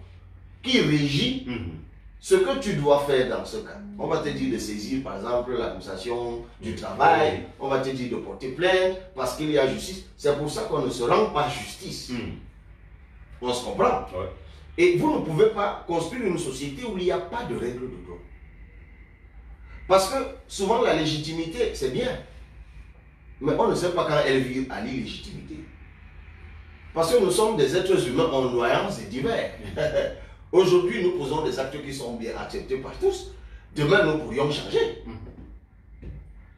qui régit ce que tu dois faire dans ce cas. On va te dire de saisir par exemple l'administration du travail, on va te dire de porter plainte parce qu'il y a justice. C'est pour ça qu'on ne se rend pas justice. On se comprend. Et vous ne pouvez pas construire une société où il n'y a pas de règles de droit. Parce que souvent la légitimité, c'est bien. Mais on ne sait pas quand elle vire à l'illégitimité. Parce que nous sommes des êtres humains en noyance et divers. Aujourd'hui, nous posons des actes qui sont bien acceptés par tous. Demain, nous pourrions changer.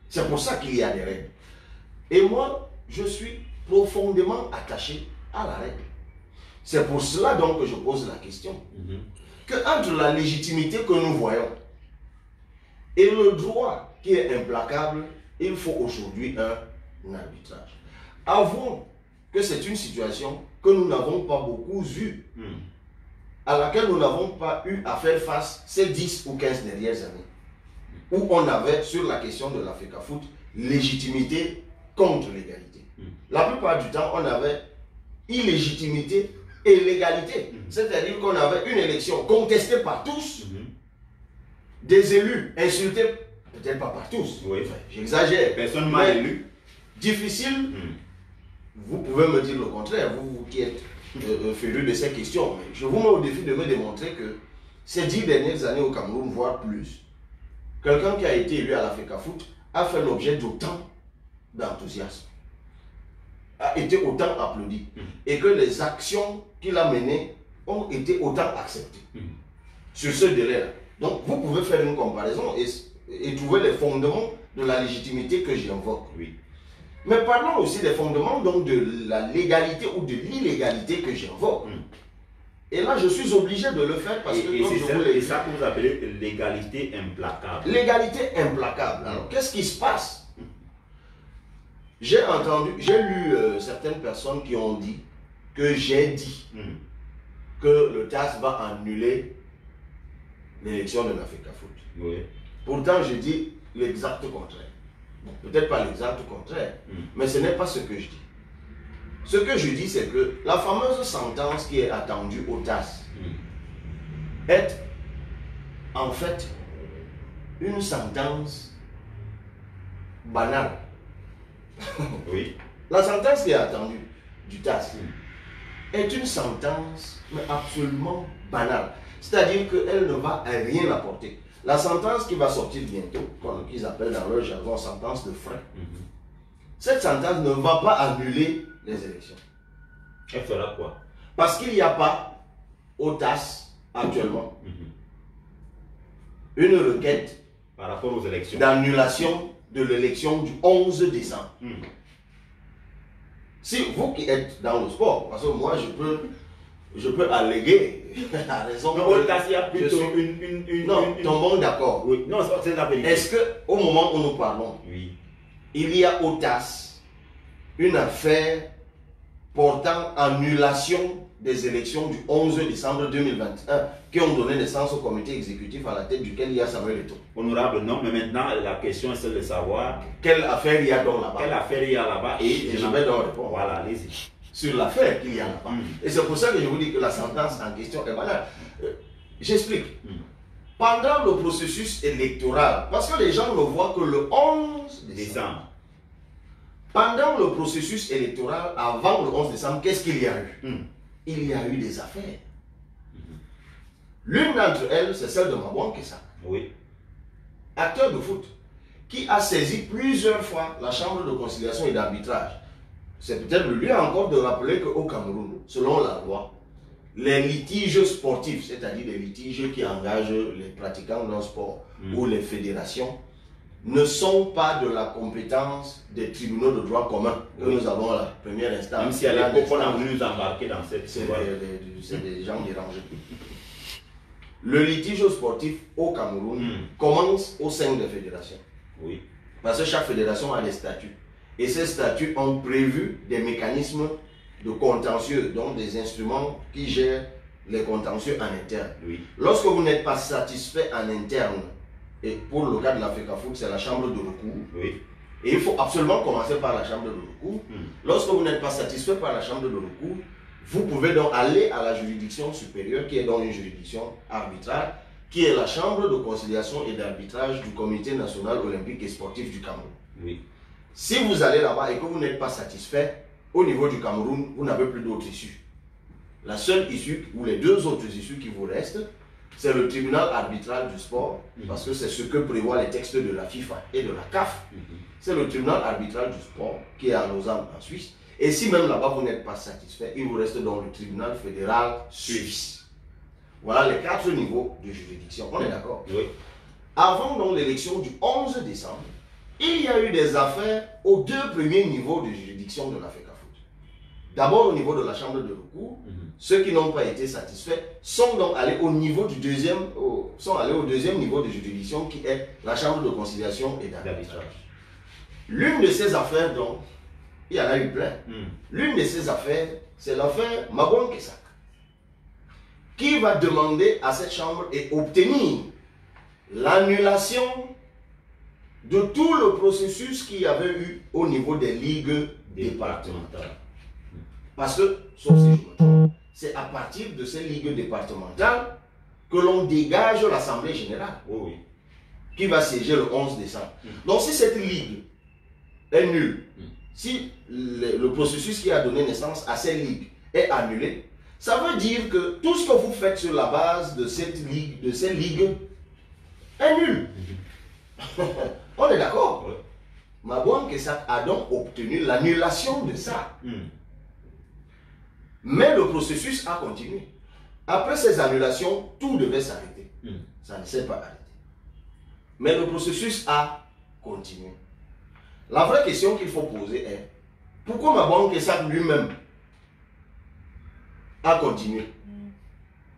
C'est pour ça qu'il y a des règles. Et moi, je suis profondément attaché à la règle. C'est pour cela donc que je pose la question. Que entre la légitimité que nous voyons et le droit qui est implacable, il faut aujourd'hui un arbitrage. Avouons que c'est une situation que nous n'avons pas beaucoup eue, à laquelle nous n'avons pas eu à faire face ces 10 ou 15 dernières années, où on avait sur la question de la FECAFOOT légitimité contre l'égalité. La plupart du temps, on avait illégitimité et légalité. C'est-à-dire qu'on avait une élection contestée par tous, des élus insultés, peut-être pas par tous, enfin, j'exagère. Personne m'a élu. Difficile, vous pouvez me dire le contraire, vous qui êtes féru de ces questions. Mais je vous mets au défi de me démontrer que ces 10 dernières années au Cameroun, voire plus, quelqu'un qui a été élu à la FECAFOOT a fait l'objet d'autant d'enthousiasme, a été autant applaudi, et que les actions qu'il a menées ont été autant acceptées sur ce délai-là. Donc vous pouvez faire une comparaison et trouver les fondements de la légitimité que j'invoque. Mais parlons aussi des fondements donc de la légalité ou de l'illégalité que j'invoque. Et là, je suis obligé de le faire parce que... C'est ça que vous appelez l'égalité implacable. L'égalité implacable. Alors, qu'est-ce qui se passe? J'ai lu certaines personnes qui ont dit que j'ai dit que le TAS va annuler l'élection de la FECAFOOT. Pourtant, je dis l'exact contraire. Peut-être pas l'exact contraire, mais ce n'est pas ce que je dis. Ce que je dis, c'est que la fameuse sentence qui est attendue au TAS est en fait une sentence banale. La sentence qui est attendue du TAS est une sentence mais absolument banale. C'est-à-dire qu'elle ne va à rien apporter. La sentence qui va sortir bientôt, qu'ils appellent dans leur jargon sentence de frein, cette sentence ne va pas annuler les élections. Elle fera quoi? Parce qu'il n'y a pas au TAS actuellement une requête par rapport aux élections d'annulation de l'élection du 11 décembre. Si vous qui êtes dans le sport, parce que moi je peux alléguer à raison. Mais au TAS, il y a plutôt non, tombons d'accord. Non, c'est la vérité. Est-ce qu'au moment où nous parlons, il y a au TAS une affaire portant annulation des élections du 11 décembre 2021 qui ont donné naissance au comité exécutif à la tête duquel il y a Samuel Eto'o? Honorable, non, mais maintenant la question est celle de savoir quelle affaire il y a donc là-bas. Quelle affaire il y a là-bas et je vais donc répondre. Voilà, allez-y. sur l'affaire qu'il y a là-bas. Et c'est pour ça que je vous dis que la sentence en question est valable. J'explique. Pendant le processus électoral, parce que les gens ne voient que le 11 décembre. Pendant le processus électoral, avant le 11 décembre, qu'est-ce qu'il y a eu? Il y a eu des affaires. L'une d'entre elles, c'est celle de Mabouan Kessa. Oui. Acteur de foot, qui a saisi plusieurs fois la Chambre de conciliation et d'arbitrage. C'est peut-être le lieu encore de rappeler qu'au Cameroun, selon la loi, les litiges sportifs, c'est-à-dire les litiges qui engagent les pratiquants d'un sport ou les fédérations, ne sont pas de la compétence des tribunaux de droit commun que nous avons à la première instance. Même si à l'époque on a voulu nous embarquer dans cette histoire. C'est des gens dérangés. Le litige sportif au Cameroun commence au sein des fédérations. Oui. Parce que chaque fédération a des statuts. Et ces statuts ont prévu des mécanismes de contentieux, donc des instruments qui gèrent les contentieux en interne. Oui. Lorsque vous n'êtes pas satisfait en interne, et pour le cas de la FECAFOOT, c'est la chambre de recours. Oui. Et il faut absolument commencer par la chambre de recours. Lorsque vous n'êtes pas satisfait par la chambre de recours, vous pouvez donc aller à la juridiction supérieure, qui est donc une juridiction arbitrale, qui est la chambre de conciliation et d'arbitrage du Comité national olympique et sportif du Cameroun. Oui. Si vous allez là-bas et que vous n'êtes pas satisfait, au niveau du Cameroun, vous n'avez plus d'autre issue. La seule issue, ou les deux autres issues qui vous restent, c'est le tribunal arbitral du sport, parce que c'est ce que prévoient les textes de la FIFA et de la CAF. C'est le tribunal arbitral du sport qui est à Lausanne, en Suisse. Et si même là-bas vous n'êtes pas satisfait, il vous reste donc le tribunal fédéral suisse. Voilà les 4 niveaux de juridiction. On est d'accord? Oui. Avant donc l'élection du 11 décembre, il y a eu des affaires aux 2 premiers niveaux de juridiction de la FECAFOOT. D'abord au niveau de la chambre de recours, ceux qui n'ont pas été satisfaits sont donc allés au niveau du deuxième niveau de juridiction qui est la chambre de conciliation et d'arbitrage. L'une de ces affaires donc, il y en a eu plein. L'une de ces affaires, c'est l'affaire Mabouan Kessa, qui va demander à cette chambre et obtenir l'annulation de tout le processus qu'il y avait eu au niveau des ligues départementales. Parce que, sauf si je me trompe, c'est à partir de ces ligues départementales que l'on dégage l'Assemblée générale, qui va siéger le 11 décembre. Donc si cette ligue est nulle, si le processus qui a donné naissance à ces ligues est annulé, ça veut dire que tout ce que vous faites sur la base de ces ligues est nul. On est d'accord? Mabouan Kessa a donc obtenu l'annulation de ça. Mais le processus a continué. Après ces annulations, tout devait s'arrêter. Ça ne s'est pas arrêté. Mais le processus a continué. La vraie question qu'il faut poser est, pourquoi Mabouan Kessa lui-même a continué?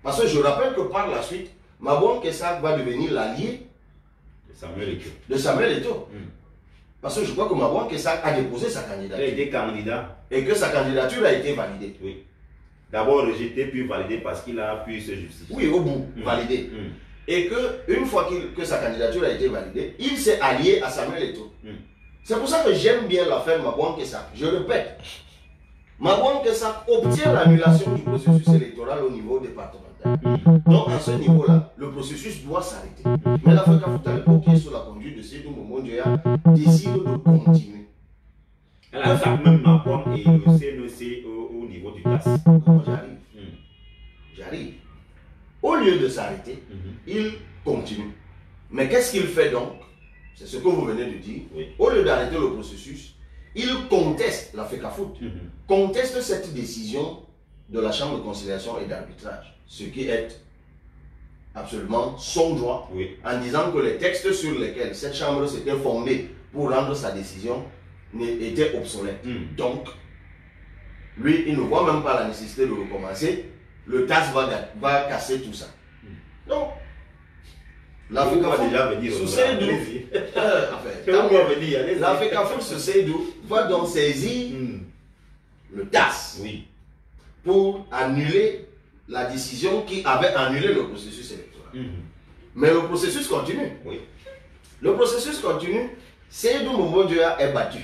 Parce que je rappelle que par la suite, Mabouan Kessa va devenir l'allié de Samuel Eto'o. Parce que je crois que Mabouan Kessa a déposé sa candidature. Il a été candidat. Et que sa candidature a été validée. Oui. D'abord rejeté, puis validé parce qu'il a pu se justifier. Oui, au bout, validé. Et qu'une fois que sa candidature a été validée, il s'est allié à Samuel Eto'o. C'est pour ça que j'aime bien l'affaire Mabouan Kessa. Je répète, Mabouan Kessa obtient l'annulation du processus électoral au niveau départemental. Donc à ce niveau-là, le processus doit s'arrêter. Mais la FECAFOOT à l'époque, qui est sous la conduite de Seydou Momo Ndoya, décide de continuer. Elle attaque même Mabouan et le CNEC au niveau du TAS. J'arrive. Au lieu de s'arrêter, il continue. Mais qu'est-ce qu'il fait donc? C'est ce que vous venez de dire. Au lieu d'arrêter le processus, il conteste la FECAFOOT, conteste cette décision de la Chambre de conciliation et d'arbitrage, ce qui est absolument son droit, en disant que les textes sur lesquels cette Chambre s'était fondée pour rendre sa décision étaient obsolètes. Donc, lui, il ne voit même pas la nécessité de recommencer. Le TAS va casser tout ça. Donc, la FECAFOOT sous Seydou, la FECAFOOT sous Seydou va donc saisir le TAS pour annuler la décision qui avait annulé le processus électoral. Mais le processus continue. Le processus continue. Seydou Momo Ndoya est battu.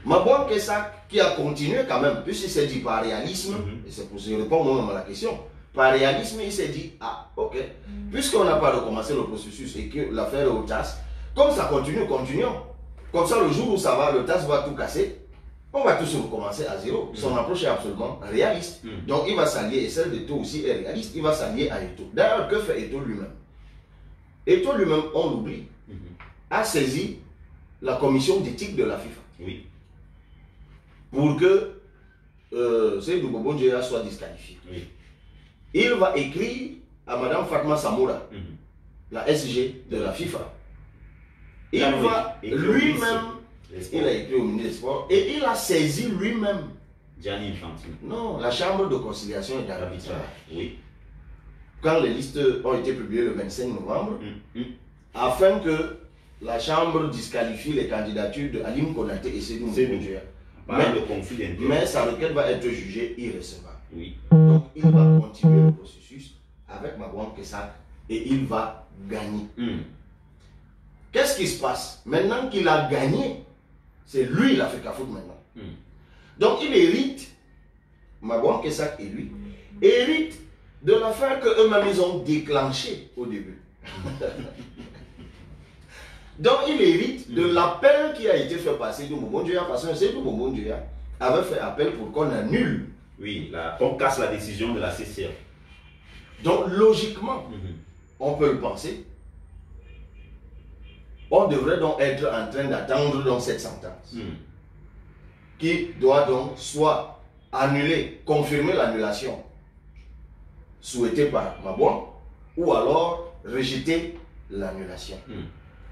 Mabouan Kessak, qui a continué quand même, puisqu'il s'est dit par réalisme, et c'est pour ça que je réponds moi-même à la question, par réalisme, il s'est dit, ah, ok, puisqu'on n'a pas recommencé le processus et que l'affaire est au TAS, comme ça continue, continuons. Comme ça, le jour où ça va, le TAS va tout casser, on va tous recommencer à zéro. Son approche est absolument réaliste. Donc, il va s'allier, et celle d'Eto aussi est réaliste, il va s'allier à Eto. D'ailleurs, que fait Eto lui-même? Eto lui-même, on l'oublie, a saisi la commission d'éthique de la FIFA. Oui. Pour que Seydou Bobo Ndjéa soit disqualifié. Oui. Il va écrire à Madame Fatma Samoura, la SG de la FIFA. Il va lui-même, il a écrit au ministre des Sports et il a saisi lui-même. Gianni Infantino. Non, la chambre de conciliation et d'arbitrage. Oui. Quand les listes ont été publiées le 25 novembre, afin que la chambre disqualifie les candidatures de Alim Konaté et Seydou Ndjéa. Mais sa requête va être jugée irrecevable. Oui. Donc il va continuer le processus avec Mabouan Kessak et il va gagner. Qu'est-ce qui se passe? Maintenant qu'il a gagné, c'est lui la FECAFOOT maintenant. Donc il hérite, Mabouan Kessak et lui, hérite de l'affaire qu'eux-mêmes ils ont déclenchée au début. Donc il hérite de l'appel qui a été fait par Seydou Bobo Ndjéa, parce que Seydou Bobo Ndjéa avait fait appel pour qu'on annule. Oui, on casse la décision de la CCA. Donc logiquement, on peut le penser, on devrait donc être en train d'attendre donc cette sentence qui doit donc soit annuler, confirmer l'annulation souhaitée par Mabouan ou alors rejeter l'annulation.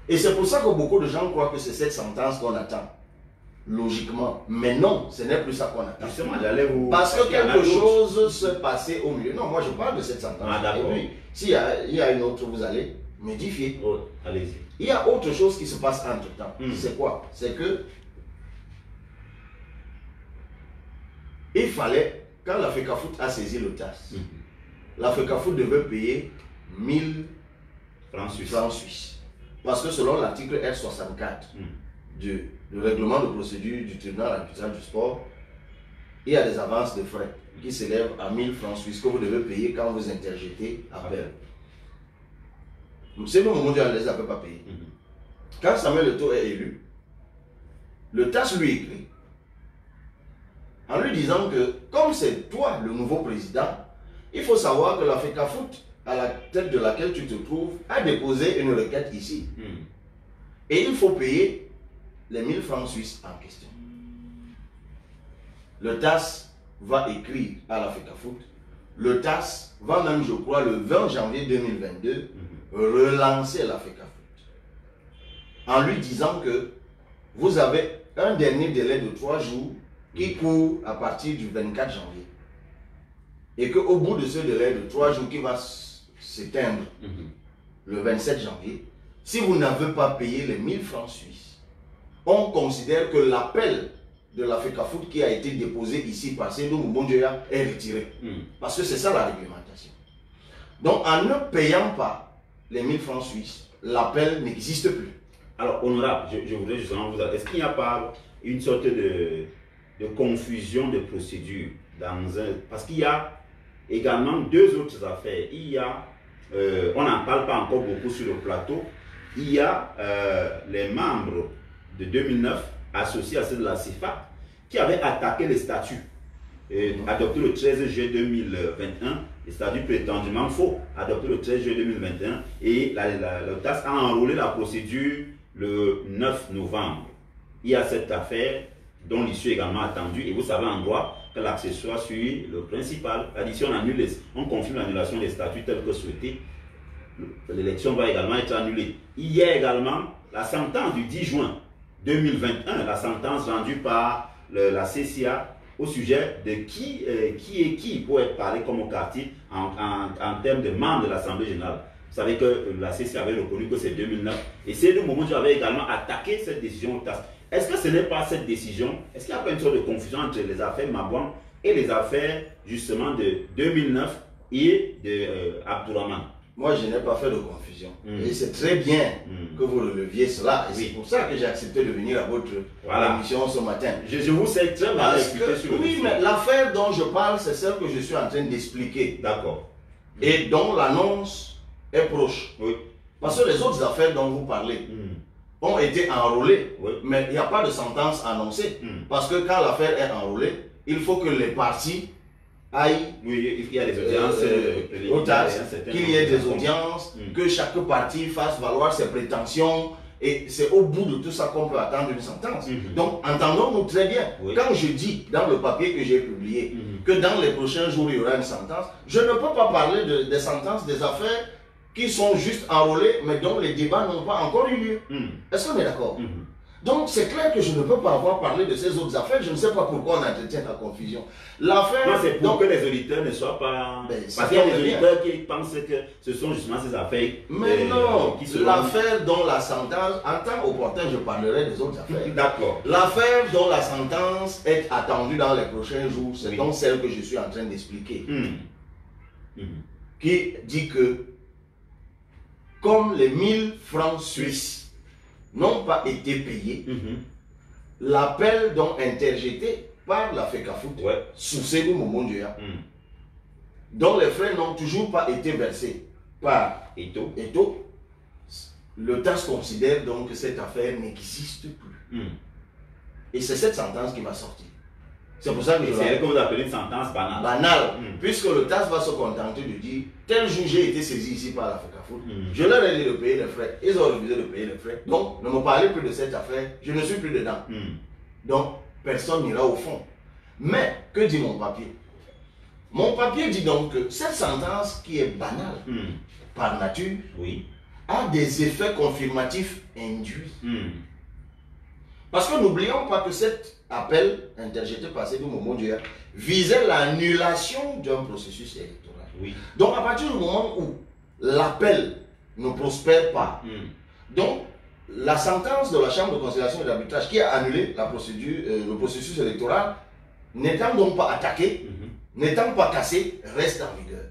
Et c'est pour ça que beaucoup de gens croient que c'est cette sentence qu'on attend. Logiquement. Mais non, ce n'est plus ça qu'on attend. Justement, j'allais vous... Parce que quelque chose se passait au milieu. Non, moi je parle de cette sentence. Ah, d'accord. Et puis, s'il y a une autre, vous allez modifier. Oh, allez-y. Il y a autre chose qui se passe entre temps. C'est quoi? C'est que il fallait, quand la FECAFOOT a saisi le TAS, la FECAFOOT devait payer 1000 francs suisses. Parce que selon l'article R64 du règlement de procédure du tribunal arbitral du sport, il y a des avances de frais qui s'élèvent à 1000 francs suisses que vous devez payer quand vous interjetez appel. C'est le moment où on ne les avait pas payés. Quand Samuel Eto'o est élu, le TAS lui écrit en lui disant que comme c'est toi le nouveau président, il faut savoir que la FECAFOOT à la tête de laquelle tu te trouves a déposé une requête ici. Et il faut payer les 1000 francs suisses en question. Le TAS va écrire à la FECAFOOT. Le TAS va même, je crois, le 20 janvier 2022, relancer la FECAFOOT en lui disant que vous avez un dernier délai de 3 jours qui court à partir du 24 janvier. Et qu'au bout de ce délai de 3 jours qui va s'éteindre le 27 janvier, si vous n'avez pas payé les 1000 francs suisses, on considère que l'appel de la FECAFOOT qui a été déposé ici par Seydou Bobo Ndjéa est retiré. Parce que c'est ça la réglementation. Donc en ne payant pas les 1000 francs suisses, l'appel n'existe plus. Alors honorable, je voudrais justement vous dire, est-ce qu'il n'y a pas une sorte de confusion de procédure dans un... Parce qu'il y a également deux autres affaires. Il y a, on n'en parle pas encore beaucoup sur le plateau, il y a les membres de 2009 associés à ceux de la CIFA qui avaient attaqué les statuts adoptés le 13 juillet 2021, les statuts prétendument faux, adoptés le 13 juillet 2021, et le TAS a enrôlé la procédure le 9 novembre. Il y a cette affaire dont l'issue est également attendue, et vous savez en droit que l'accessoire suit le principal. L'addition annule, on confirme l'annulation des statuts tels que souhaité. L'élection va également être annulée. Il y a également la sentence du 10 juin 2021, la sentence rendue par la CCA au sujet de qui est qui pour être parlé comme au quartier en termes de membres de l'Assemblée générale. Vous savez que la CCA avait reconnu que c'est 2009. Et c'est le moment où j'avais également attaqué cette décision au TAS. Est-ce que ce n'est pas cette décision? Est-ce qu'il n'y a pas une sorte de confusion entre les affaires Mabouan et les affaires justement de 2009 et de Abdourahmane? Moi, je n'ai pas fait de confusion. Et c'est très bien que vous releviez cela. Et c'est pour ça que j'ai accepté de venir à votre émission ce matin. Je vous sais très mal expliquer sur le oui, mais l'affaire dont je parle, c'est celle que je suis en train d'expliquer. D'accord. Et dont l'annonce est proche. Oui. Parce que les autres affaires dont vous parlez ont été enrôlées, mais il n'y a pas de sentence annoncée. Parce que quand l'affaire est enrôlée, il faut que les parties aillent, il y a des audiences, qu'il y ait des audiences, que chaque partie fasse valoir ses prétentions, et c'est au bout de tout ça qu'on peut attendre une sentence. Donc, entendons-nous très bien. Quand je dis dans le papier que j'ai publié que dans les prochains jours il y aura une sentence, je ne peux pas parler des sentences des affaires qui sont juste enrôlées, mais dont les débats n'ont pas encore eu lieu. Est-ce qu'on est d'accord? Donc c'est clair que je ne peux pas avoir parlé de ces autres affaires, je ne sais pas pourquoi on entretient la confusion. L'affaire... Non, c'est pour que les auditeurs ne soient pas... Parce qu'il y a des auditeurs qui pensent que ce sont justement ces affaires... Mais non, l'affaire dont la sentence... En temps opportun, je parlerai des autres affaires. D'accord. L'affaire dont la sentence est attendue dans les prochains jours, c'est donc celle que je suis en train d'expliquer. Qui dit que, comme les 1000 francs suisses n'ont pas été payés, l'appel donc interjeté par la FECAFOOT sous Sékou Momondia, dont les frais n'ont toujours pas été versés par Eto, le TAS considère donc que cette affaire n'existe plus. Et c'est cette sentence qui m'a sorti. C'est pour ça que c'est elle que vous appelez une sentence banale. Banale, puisque le TAS va se contenter de dire tel jour j'ai été saisi ici par la FECAFOOT, je leur ai dit de payer les frais, ils ont refusé de payer les frais. Donc, ne me parlez plus de cette affaire, je ne suis plus dedans. Donc, personne n'ira au fond. Mais, que dit mon papier? Mon papier dit donc que cette sentence qui est banale, par nature, a des effets confirmatifs induits. Parce que n'oublions pas que cet appel interjeté par Sékou Momondia visait l'annulation d'un processus électoral. Donc à partir du moment où l'appel ne prospère pas, donc la sentence de la Chambre de conciliation et d'arbitrage qui a annulé la procédure, le processus électoral, n'étant donc pas attaqué, n'étant pas cassé, reste en vigueur.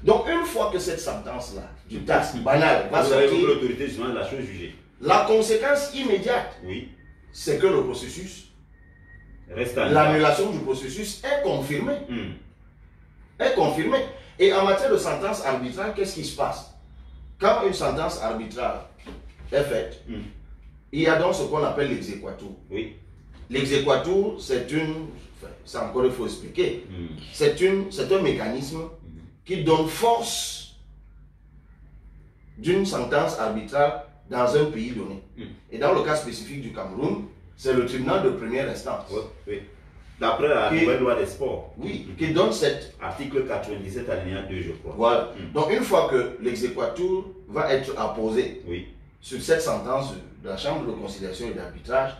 Donc une fois que cette sentence-là, du TAS banal, va sortir, l'autorité de la chose jugée. La conséquence immédiate, c'est que le processus, l'annulation du processus est confirmée. Est confirmée. Et en matière de sentence arbitrale, qu'est-ce qui se passe? Quand une sentence arbitrale est faite, il y a donc ce qu'on appelle l'exéquatur. L'exéquatur, c'est une... c'est encore il faut expliquer. C'est un mécanisme qui donne force d'une sentence arbitrale dans un pays donné. Et dans le cas spécifique du Cameroun, c'est le tribunal de première instance. D'après la nouvelle loi des sports. Qui donne cette... Article 97 alinéa 2, je crois. Voilà. Donc une fois que l'exéquatur va être apposé sur cette sentence de la Chambre de conciliation et d'arbitrage,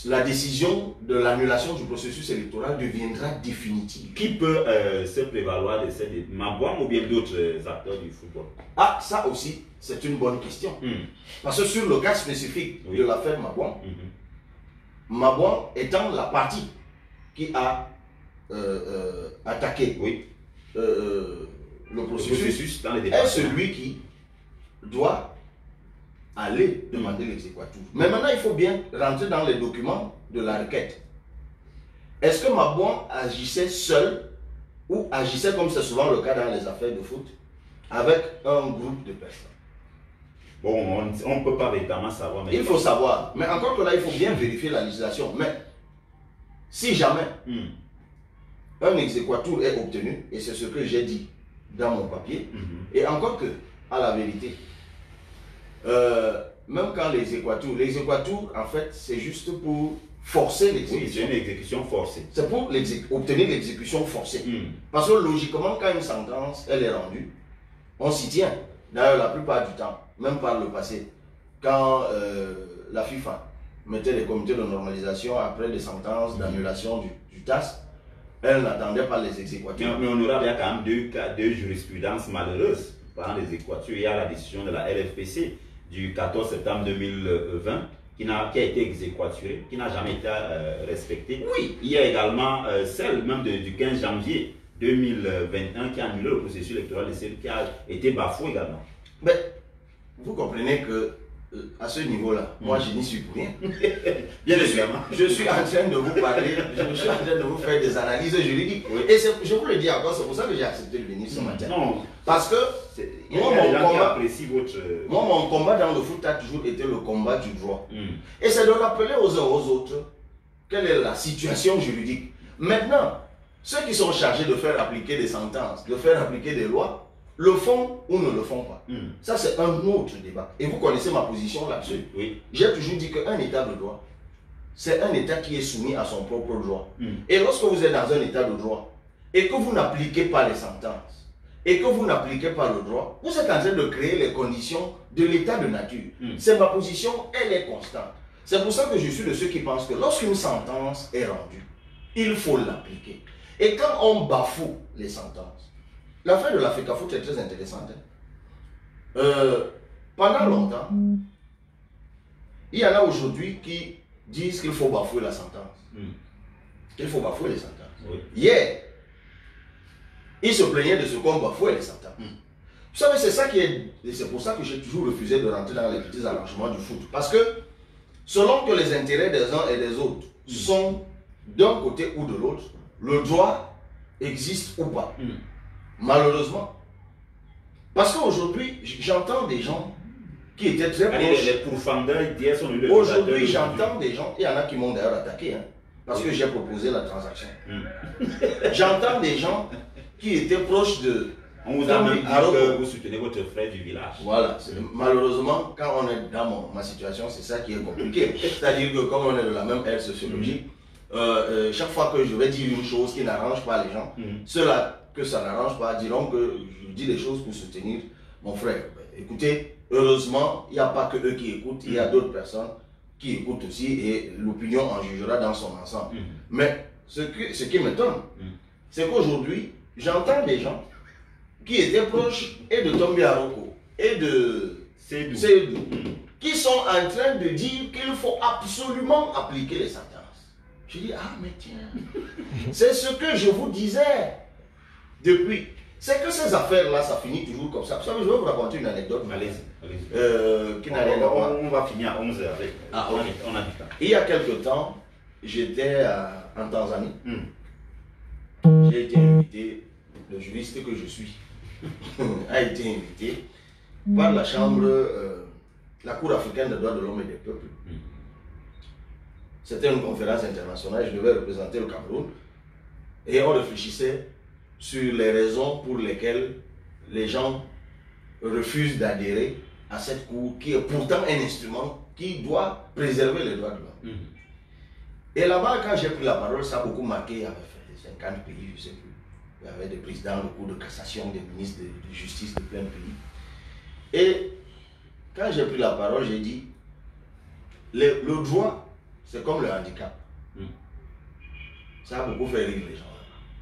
la décision de l'annulation du processus électoral deviendra définitive. Qui peut se prévaloir de cette Mabouam ou bien d'autres acteurs du football? Ah, ça aussi, c'est une bonne question. Parce que sur le cas spécifique de l'affaire Mabouam, Mabouam étant la partie qui a attaqué le processus dans les est celui qui doit aller demander l'exéquatur. Mais maintenant, il faut bien rentrer dans les documents de la requête. Est-ce que Mabouam agissait seul ou agissait, comme c'est souvent le cas dans les affaires de foot, avec un groupe de personnes? Bon, on ne peut pas véritablement savoir. Mais il faut savoir. Mais encore que là, il faut bien vérifier la législation. Mais si jamais un exéquatur est obtenu, et c'est ce que j'ai dit dans mon papier, et encore que, à la vérité, même quand l'exéquatur, en fait, c'est juste pour forcer l'exécution. Oui, c'est une exécution forcée. C'est pour obtenir l'exécution forcée. Parce que logiquement, quand une sentence, elle est rendue, on s'y tient. D'ailleurs, la plupart du temps, même par le passé, quand la FIFA mettait les comités de normalisation après des sentences d'annulation du TAS, elle n'attendait pas les exéquaturs. Mais on aura bien quand même deux jurisprudences malheureuses. Par les exéquaturs, il y a la décision de la LFPC du 14 septembre 2020 qui a été exéquaturée, qui n'a jamais été respectée. Il y a également celle même du 15 janvier 2021 qui a annulé le processus électoral qui a été bafoué également. Mais vous comprenez que à ce niveau-là, moi je n'y suis pour rien. Bien évidemment. Je suis en train de vous parler, je suis en train de vous faire des analyses juridiques. Oui. Et je vous le dis encore, c'est pour ça que j'ai accepté de venir ce matin. Non. Parce que Il y a des gens qui apprécient votre... moi, mon combat dans le foot a toujours été le combat du droit. Mm. Et c'est de rappeler aux uns aux autres quelle est la situation juridique. Maintenant, ceux qui sont chargés de faire appliquer des sentences, de faire appliquer des lois, le font ou ne le font pas. Mm. Ça, c'est un autre débat. Et vous connaissez ma position là-dessus. Oui. J'ai toujours dit qu'un état de droit, c'est un état qui est soumis à son propre droit. Mm. Et lorsque vous êtes dans un état de droit et que vous n'appliquez pas les sentences et que vous n'appliquez pas le droit, vous êtes en train de créer les conditions de l'état de nature. Mm. C'est ma position, elle est constante. C'est pour ça que je suis de ceux qui pensent que lorsqu'une sentence est rendue, il faut l'appliquer. Et quand on bafoue les sentences, l'affaire de la FECAFOOT est très intéressante. Pendant longtemps, il y en a aujourd'hui qui disent qu'il faut bafouer la sentence. Qu'il faut bafouer les sentences. Oui. Hier, ils se plaignaient de ce qu'on bafouait les sentences. Vous savez, c'est ça qui est. C'est pour ça que j'ai toujours refusé de rentrer dans les petits arrangements du foot. Parce que, selon que les intérêts des uns et des autres sont d'un côté ou de l'autre, le droit existe ou pas. Malheureusement. Parce qu'aujourd'hui, j'entends des gens qui étaient très proches. Les pourfendeurs d'hier sont le Aujourd'hui, j'entends des gens, il y en a qui m'ont d'ailleurs attaqué, hein, parce que j'ai proposé la transaction. J'entends des gens qui étaient proches de... On vous a même dit que vous soutenez votre frère du village. Voilà. Malheureusement, quand on est dans ma situation, c'est ça qui est compliqué. C'est-à-dire que comme on est de la même ère sociologique, chaque fois que je vais dire une chose qui n'arrange pas les gens, ceux-là que ça n'arrange pas diront que je dis des choses pour soutenir mon frère. Écoutez, heureusement, il n'y a pas que eux qui écoutent, il y a d'autres personnes qui écoutent aussi et l'opinion en jugera dans son ensemble. Mais ce qui m'étonne, c'est qu'aujourd'hui, j'entends des gens qui étaient proches et de Tombi Aroko et de Seydou, qui sont en train de dire qu'il faut absolument appliquer les sentences. Je dis, ah mais tiens, c'est ce que je vous disais depuis. C'est que ces affaires-là, ça finit toujours comme ça. Vous savez, je vais vous raconter une anecdote. Allez-y. Qui n'a rien à voir. On va finir à 11h avec. Ah, ok. On a dit ça. Il y a quelque temps, j'étais en Tanzanie. J'ai été invité, le juriste que je suis a été invité par la chambre, la Cour africaine des droits de l'homme et des peuples. C'était une conférence internationale, je devais représenter le Cameroun. Et on réfléchissait sur les raisons pour lesquelles les gens refusent d'adhérer à cette cour qui est pourtant un instrument qui doit préserver les droits de l'homme. Et là-bas, quand j'ai pris la parole, ça a beaucoup marqué. Il y avait 50 pays, je ne sais plus. Il y avait des présidents de cour de cassation, des ministres de justice de plein de pays. Et quand j'ai pris la parole, j'ai dit, le droit, c'est comme le handicap. Ça a beaucoup fait rire les gens.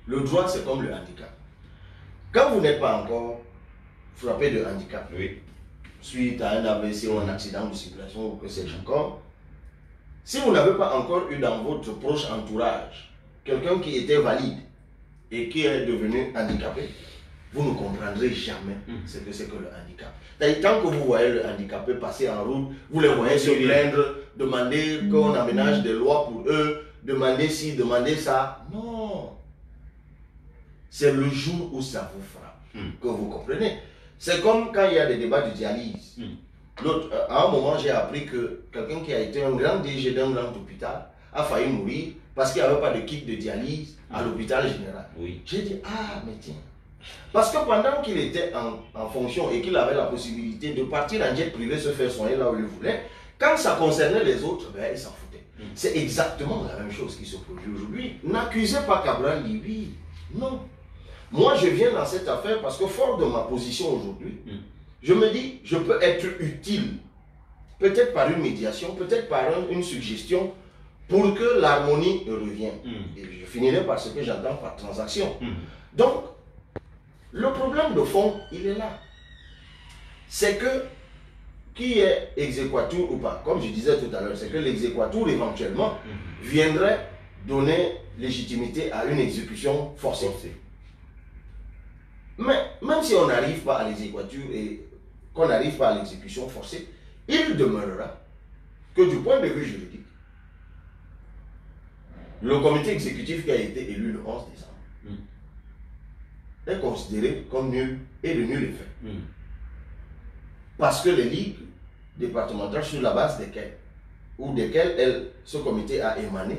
Le droit, c'est comme le handicap. Quand vous n'êtes pas encore frappé de handicap, suite à un AVC ou un accident de circulation ou que sais-je encore, si vous n'avez pas encore eu dans votre proche entourage quelqu'un qui était valide et qui est devenu handicapé, vous ne comprendrez jamais ce que c'est que le handicap. Tant que vous voyez le handicapé passer en route, vous les voyez se plaindre, demander qu'on aménage des lois pour eux, demander ci, demander ça. Non. C'est le jour où ça vous frappe que vous comprenez. C'est comme quand il y a des débats de dialyse. À un moment, j'ai appris que quelqu'un qui a été un grand DG d'un grand hôpital a failli mourir parce qu'il n'y avait pas de kit de dialyse à l'hôpital général. J'ai dit, ah, mais tiens. Parce que pendant qu'il était en fonction et qu'il avait la possibilité de partir en jet privé se faire soigner là où il voulait, quand ça concernait les autres, ben, il s'en foutait. C'est exactement la même chose qui se produit aujourd'hui. N'accusez pas Cabral Libye. Non. Moi, je viens dans cette affaire parce que fort de ma position aujourd'hui, je me dis, je peux être utile, peut-être par une médiation, peut-être par une suggestion, pour que l'harmonie revienne. Et je finirai par ce que j'entends par transaction. Donc, le problème de fond, il est là. C'est que, qui est exéquatur ou pas, comme je disais tout à l'heure, c'est que l'exéquatur éventuellement viendrait donner légitimité à une exécution forcée. Mais même si on n'arrive pas à l'exécution et qu'on n'arrive pas à l'exécution forcée, il demeurera que du point de vue juridique, le comité exécutif qui a été élu le 11 décembre est considéré comme nul et de nul effet. Parce que les ligues départementales sur la base desquelles ce comité a émané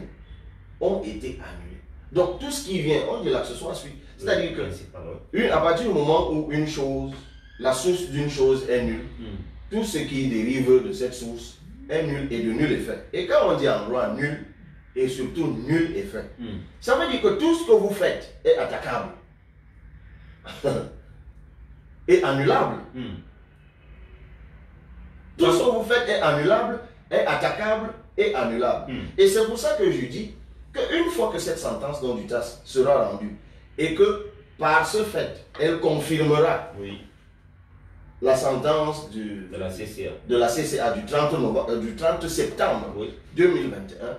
ont été annulées. Donc tout ce qui vient, on dit l'accessoire suit. C'est-à-dire que à partir du moment où une chose, la source d'une chose est nulle, tout ce qui dérive de cette source est nul et de nul effet. Et quand on dit en droit nul et surtout nul effet, ça veut dire que tout ce que vous faites est attaquable et annulable. Tout ce que vous faites est annulable, est attaquable et annulable. Et c'est pour ça que je dis qu'une fois que cette sentence dont du TAS sera rendue et que par ce fait, elle confirmera la sentence de la CCA du 30 septembre 2021,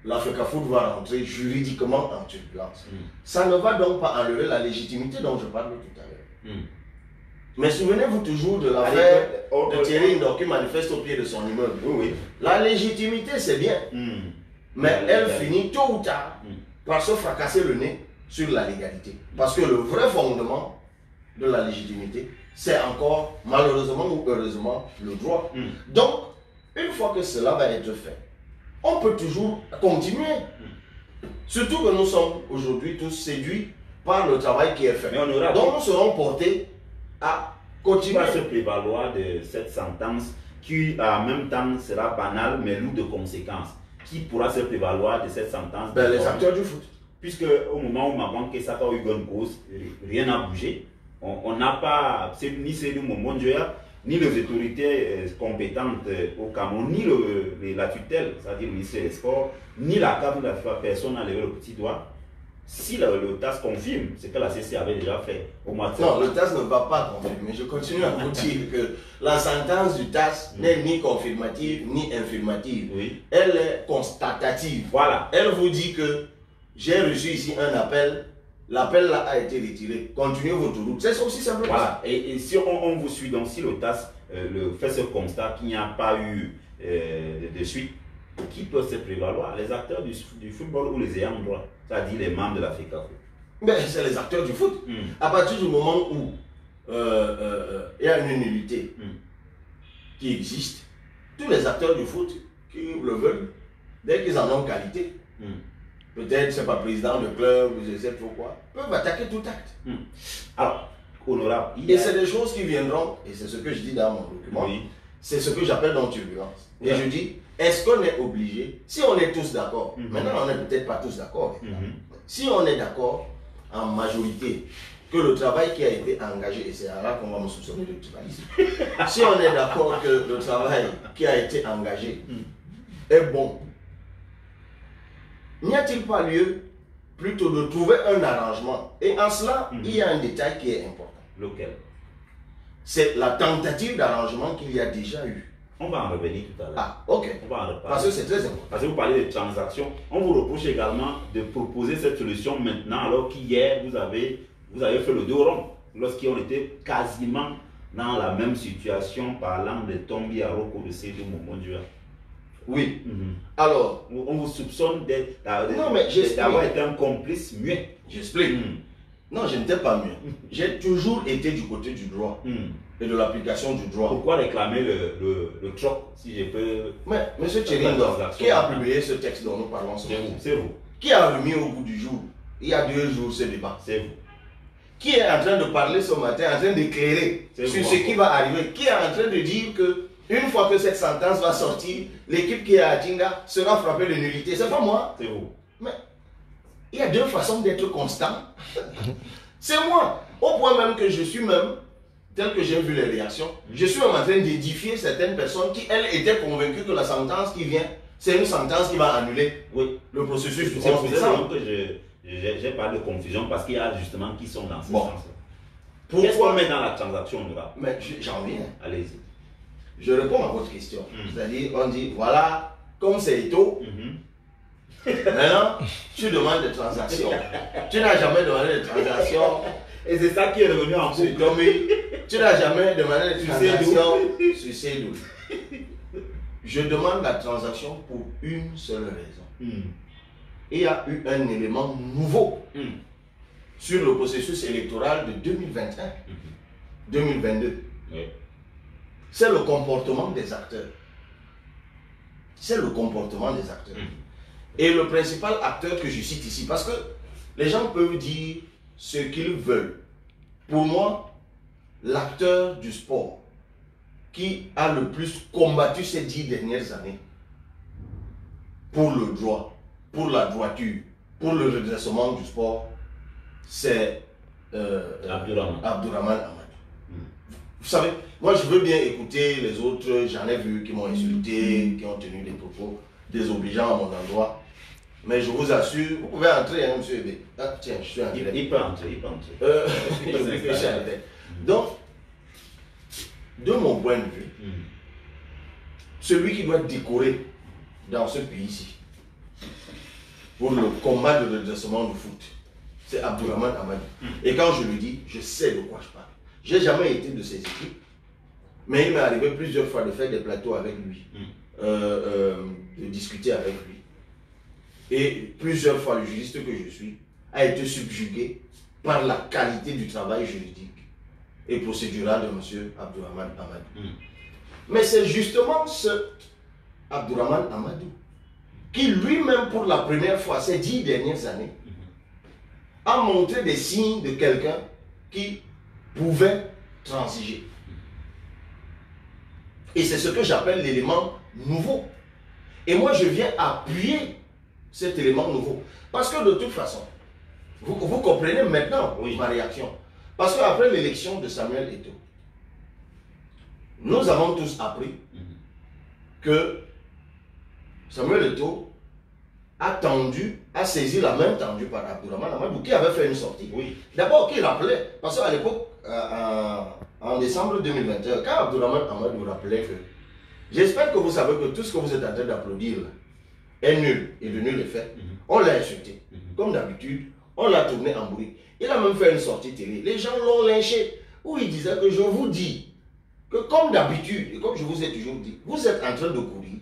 l'Africa Foot va rentrer juridiquement en turbulence. Ça ne va donc pas enlever la légitimité dont je parlais tout à l'heure. Mais souvenez-vous toujours de l'affaire de Thierry Ndor qui manifeste au pied de son immeuble. La légitimité, c'est bien, mais elle finit tôt ou tard par se fracasser le nez sur la légalité. Parce que le vrai fondement de la légitimité, c'est encore, malheureusement ou heureusement, le droit. Donc, une fois que cela va être fait, on peut toujours continuer. Surtout que nous sommes aujourd'hui tous séduits par le travail qui est fait. Donc, nous serons portés à continuer. On va se prévaloir de cette sentence qui, en même temps, sera banale mais lourde de conséquences. Qui pourra se prévaloir de cette sentence? Les acteurs du foot. Puisque au moment où Maman Kessaka a eu bonne cause, rien n'a bougé. On n'a pas, ni Céline Momonjoya, ni les autorités compétentes au Cameroun, ni la tutelle, c'est-à-dire le ministère des Sports, ni la CAF, personne n'a levé le petit doigt. Si le TAS confirme ce que la CC avait déjà fait au mois de septembre. Non, le TAS ne va pas confirmer. Je continue à vous dire que la sentence du TAS n'est ni confirmative ni infirmative. Elle est constatative. Voilà. Elle vous dit que j'ai reçu ici un appel. L'appel là a été retiré. Continuez votre route. C'est aussi simple. Voilà. Et si on vous suit, donc si le TAS fait ce constat qu'il n'y a pas eu de suite, qui peut se prévaloir? Les acteurs du football ou les ayants droit, c'est-à-dire les membres de l'Africa Foot. Mais c'est les acteurs du foot. À partir du moment où il y a une nullité qui existe, tous les acteurs du foot qui le veulent, dès qu'ils en ont qualité, peut-être c'est pas président de club, je sais pourquoi, peuvent attaquer tout acte. Alors, honorable. Et c'est des choses qui viendront, et c'est ce que je dis dans mon document, c'est ce que j'appelle dans turbulence. Et je dis, est-ce qu'on est obligé, si on est tous d'accord, maintenant on n'est peut-être pas tous d'accord, si on est d'accord en majorité que le travail qui a été engagé, et c'est là qu'on va me soupçonner de tribalisme, si on est d'accord que le travail qui a été engagé est bon, n'y a-t-il pas lieu plutôt de trouver un arrangement? Et en cela, il y a un détail qui est important. Lequel? C'est la tentative d'arrangement qu'il y a déjà eu. On va en revenir tout à l'heure. Ah, ok. On va en reparler. Parce que c'est très important. Parce que vous parlez de transactions. On vous reproche également de proposer cette solution maintenant, alors qu'hier, vous avez fait le dos rond, lorsqu'on était quasiment dans la même situation, parlant de Tombi Aroko de Sédou Momonjoa. Oui. Alors, on vous soupçonne d'avoir été un complice muet. J'explique. Non, je n'étais pas muet. J'ai toujours été du côté du droit et de l'application du droit. Pourquoi réclamer le troc, si je peux... Mais, M. Tchérindo, qui a publié ce texte dont nous parlons? C'est vous. Qui a remis au bout du jour, il y a 2 jours, ce débat? C'est vous. Qui est en train de parler ce matin, en train d'éclairer sur ce qui va arriver? Qui est en train de dire que une fois que cette sentence va sortir, l'équipe qui est à Tinga sera frappée de nullité? C'est pas moi. C'est vous. Mais il y a 2 façons d'être constant. C'est moi. Au point même que je suis même, tel que j'ai vu les réactions, je suis même en train d'édifier certaines personnes qui, elles, étaient convaincues que la sentence qui vient, c'est une sentence qui va annuler le processus du 11 décembre. J'ai parlé de confusion parce qu'il y a justement qui sont dans ce sens-là. Qu'est-ce qu'on met dans la transaction là? Mais j'en viens. Allez-y. Je réponds à votre question. C'est-à-dire, on dit, voilà, comme c'est Ito, maintenant, tu demandes des transactions. Tu n'as jamais demandé de transactions. Et c'est ça qui est revenu en C'est boucle. Tommy, tu n'as jamais demandé de Sur Seydou. transaction sur Seydou. Je demande la transaction pour une seule raison. Il y a eu un élément nouveau sur le processus électoral de 2021-2022. Oui. C'est le comportement des acteurs. C'est le comportement des acteurs. Et le principal acteur que je cite ici, parce que les gens peuvent dire ce qu'ils veulent. Pour moi, l'acteur du sport qui a le plus combattu ces 10 dernières années pour le droit, pour la droiture, pour le redressement du sport, c'est Abdourahmane Amadou. Vous savez, moi je veux bien écouter les autres, j'en ai vu qui m'ont insulté, qui ont tenu des propos désobligeants à mon endroit. Mais je vous assure, vous pouvez entrer, hein, monsieur Ebe. Ah, tiens, je suis en direct. Il peut entrer, il peut entrer. Donc, de mon point de vue, celui qui doit être décoré dans ce pays-ci pour le combat de redressement du foot, c'est Abdourahmane Amadou. Et quand je le dis, je sais de quoi je parle. Je n'ai jamais été de ses équipes, mais il m'est arrivé plusieurs fois de faire des plateaux avec lui, de discuter avec lui. Et plusieurs fois, le juriste que je suis a été subjugué par la qualité du travail juridique et procédural de M. Abdourahmane Amadou. Mais c'est justement ce Abdourahmane Amadou qui lui-même, pour la première fois ces 10 dernières années, a montré des signes de quelqu'un qui pouvait transiger. Et c'est ce que j'appelle l'élément nouveau. Et moi, je viens appuyer cet élément nouveau. Parce que de toute façon, vous comprenez maintenant ma réaction. Parce qu'après l'élection de Samuel Eto'o, nous avons tous appris que Samuel Eto'o a saisi la main tendue par Abdourahmane Amadou, qui avait fait une sortie. D'abord, qui rappelait, parce qu'à l'époque, en décembre 2021, quand Abdourahmane Amadou rappelait que j'espère que vous savez que tout ce que vous êtes en train d'applaudir est nul et le nul est fait, on l'a insulté. Comme d'habitude, on l'a tourné en bruit. Il a même fait une sortie télé. Les gens l'ont lynché, où il disait que je vous dis que comme d'habitude, et comme je vous ai toujours dit, vous êtes en train de courir,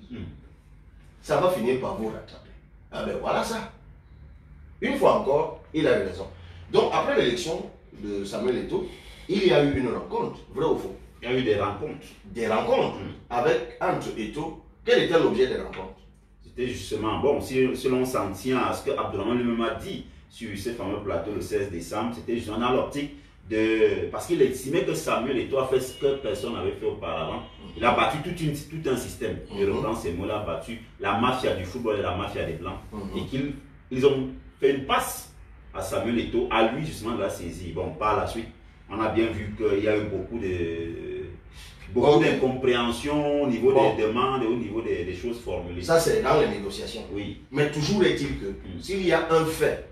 ça va finir par vous rattraper. Ah ben voilà ça. Une fois encore, il a eu raison. Donc après l'élection de Samuel Eto'o, il y a eu une rencontre, vrai ou faux? Il y a eu des rencontres. Des rencontres avec entre Eto'o. Quel était l'objet des rencontres? C'était justement, bon, si l'on s'en tient à ce que Abdourahmane lui-même a dit sur ce fameux plateau le 16 décembre, c'était justement dans l'optique de... Parce qu'il estimait que Samuel Eto'o a fait ce que personne n'avait fait auparavant. Il a battu tout un système. Je reprends ces mots-là, battu la mafia du football et la mafia des Blancs. Et qu'ils ont fait une passe à Samuel Eto'o, à lui justement de la saisie. Bon, par la suite, on a bien vu qu'il y a eu beaucoup d'incompréhension au niveau des demandes et au niveau des choses formulées. Ça, c'est dans les négociations. Oui. Mais toujours est-il que s'il y a un fait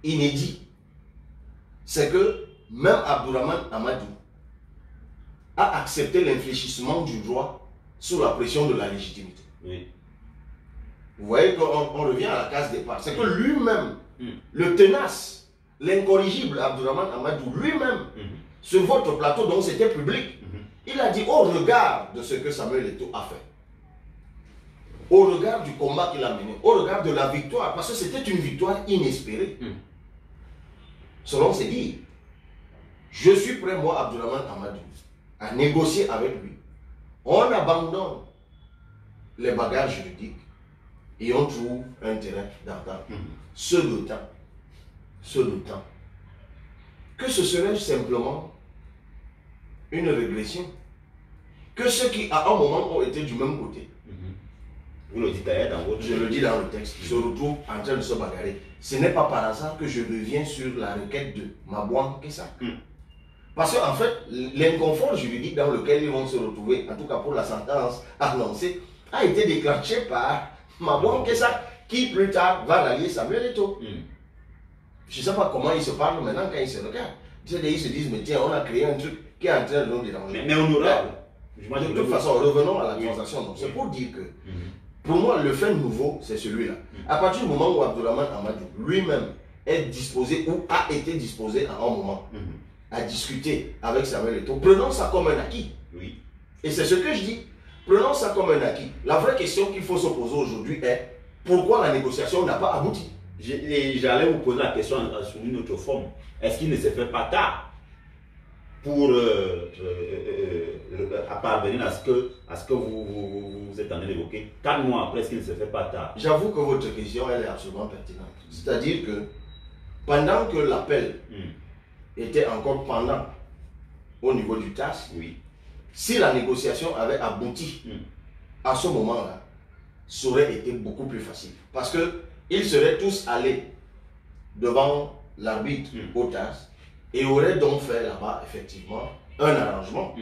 inédit, c'est que même Abdourahmane Amadou a accepté l'infléchissement du droit sous la pression de la légitimité. Oui. Vous voyez qu'on revient à la case départ. C'est que lui-même, le tenace, l'incorrigible Abdourahmane Amadou, lui-même, sur votre plateau, donc c'était public, il a dit au regard de ce que Samuel Eto'o a fait, au regard du combat qu'il a mené, au regard de la victoire, parce que c'était une victoire inespérée, selon ses dires, je suis prêt, moi, Abdourahmane Amadou, à négocier avec lui. On abandonne les bagages juridiques et on trouve un terrain d'entente. Ce temps, que ce serait simplement une régression, que ceux qui à un moment ont été du même côté, vous le dites d'ailleurs dans votre... Je le dis dans le texte, se retrouvent en train de se bagarrer. Ce n'est pas par hasard que je reviens sur la requête de Mabouan Kessa. Parce qu'en fait, l'inconfort juridique dans lequel ils vont se retrouver, en tout cas pour la sentence annoncée, a été déclenché par Mabouan Kessa, qui plus tard va rallier Samuel Eto'o. Je ne sais pas comment ils se parlent maintenant quand ils se regardent. Ils se disent, mais tiens, on a créé un truc qui est en train de nous déranger. Mais honorable. De toute façon, revenons à la transaction. C'est pour dire que, pour moi, le fait nouveau, c'est celui-là. À partir du moment où Abdourahmane Amadou lui-même est disposé ou a été disposé à un moment à discuter avec Samuel Eto'o, prenons ça comme un acquis. Oui. Et c'est ce que je dis. Prenons ça comme un acquis. La vraie question qu'il faut se poser aujourd'hui est pourquoi la négociation n'a pas abouti? J'allais vous poser la question sous une autre forme. Est-ce qu'il ne se fait pas tard pour parvenir à ce que vous êtes en train d'évoquer? 4 mois après, est-ce qu'il ne se fait pas tard? J'avoue que votre question, elle est absolument pertinente. C'est-à-dire que pendant que l'appel était encore pendant au niveau du TAS, oui. Si la négociation avait abouti à ce moment-là, ça aurait été beaucoup plus facile. Parce qu'ils seraient tous allés devant l'arbitre au TAS et auraient donc fait là-bas, effectivement, un arrangement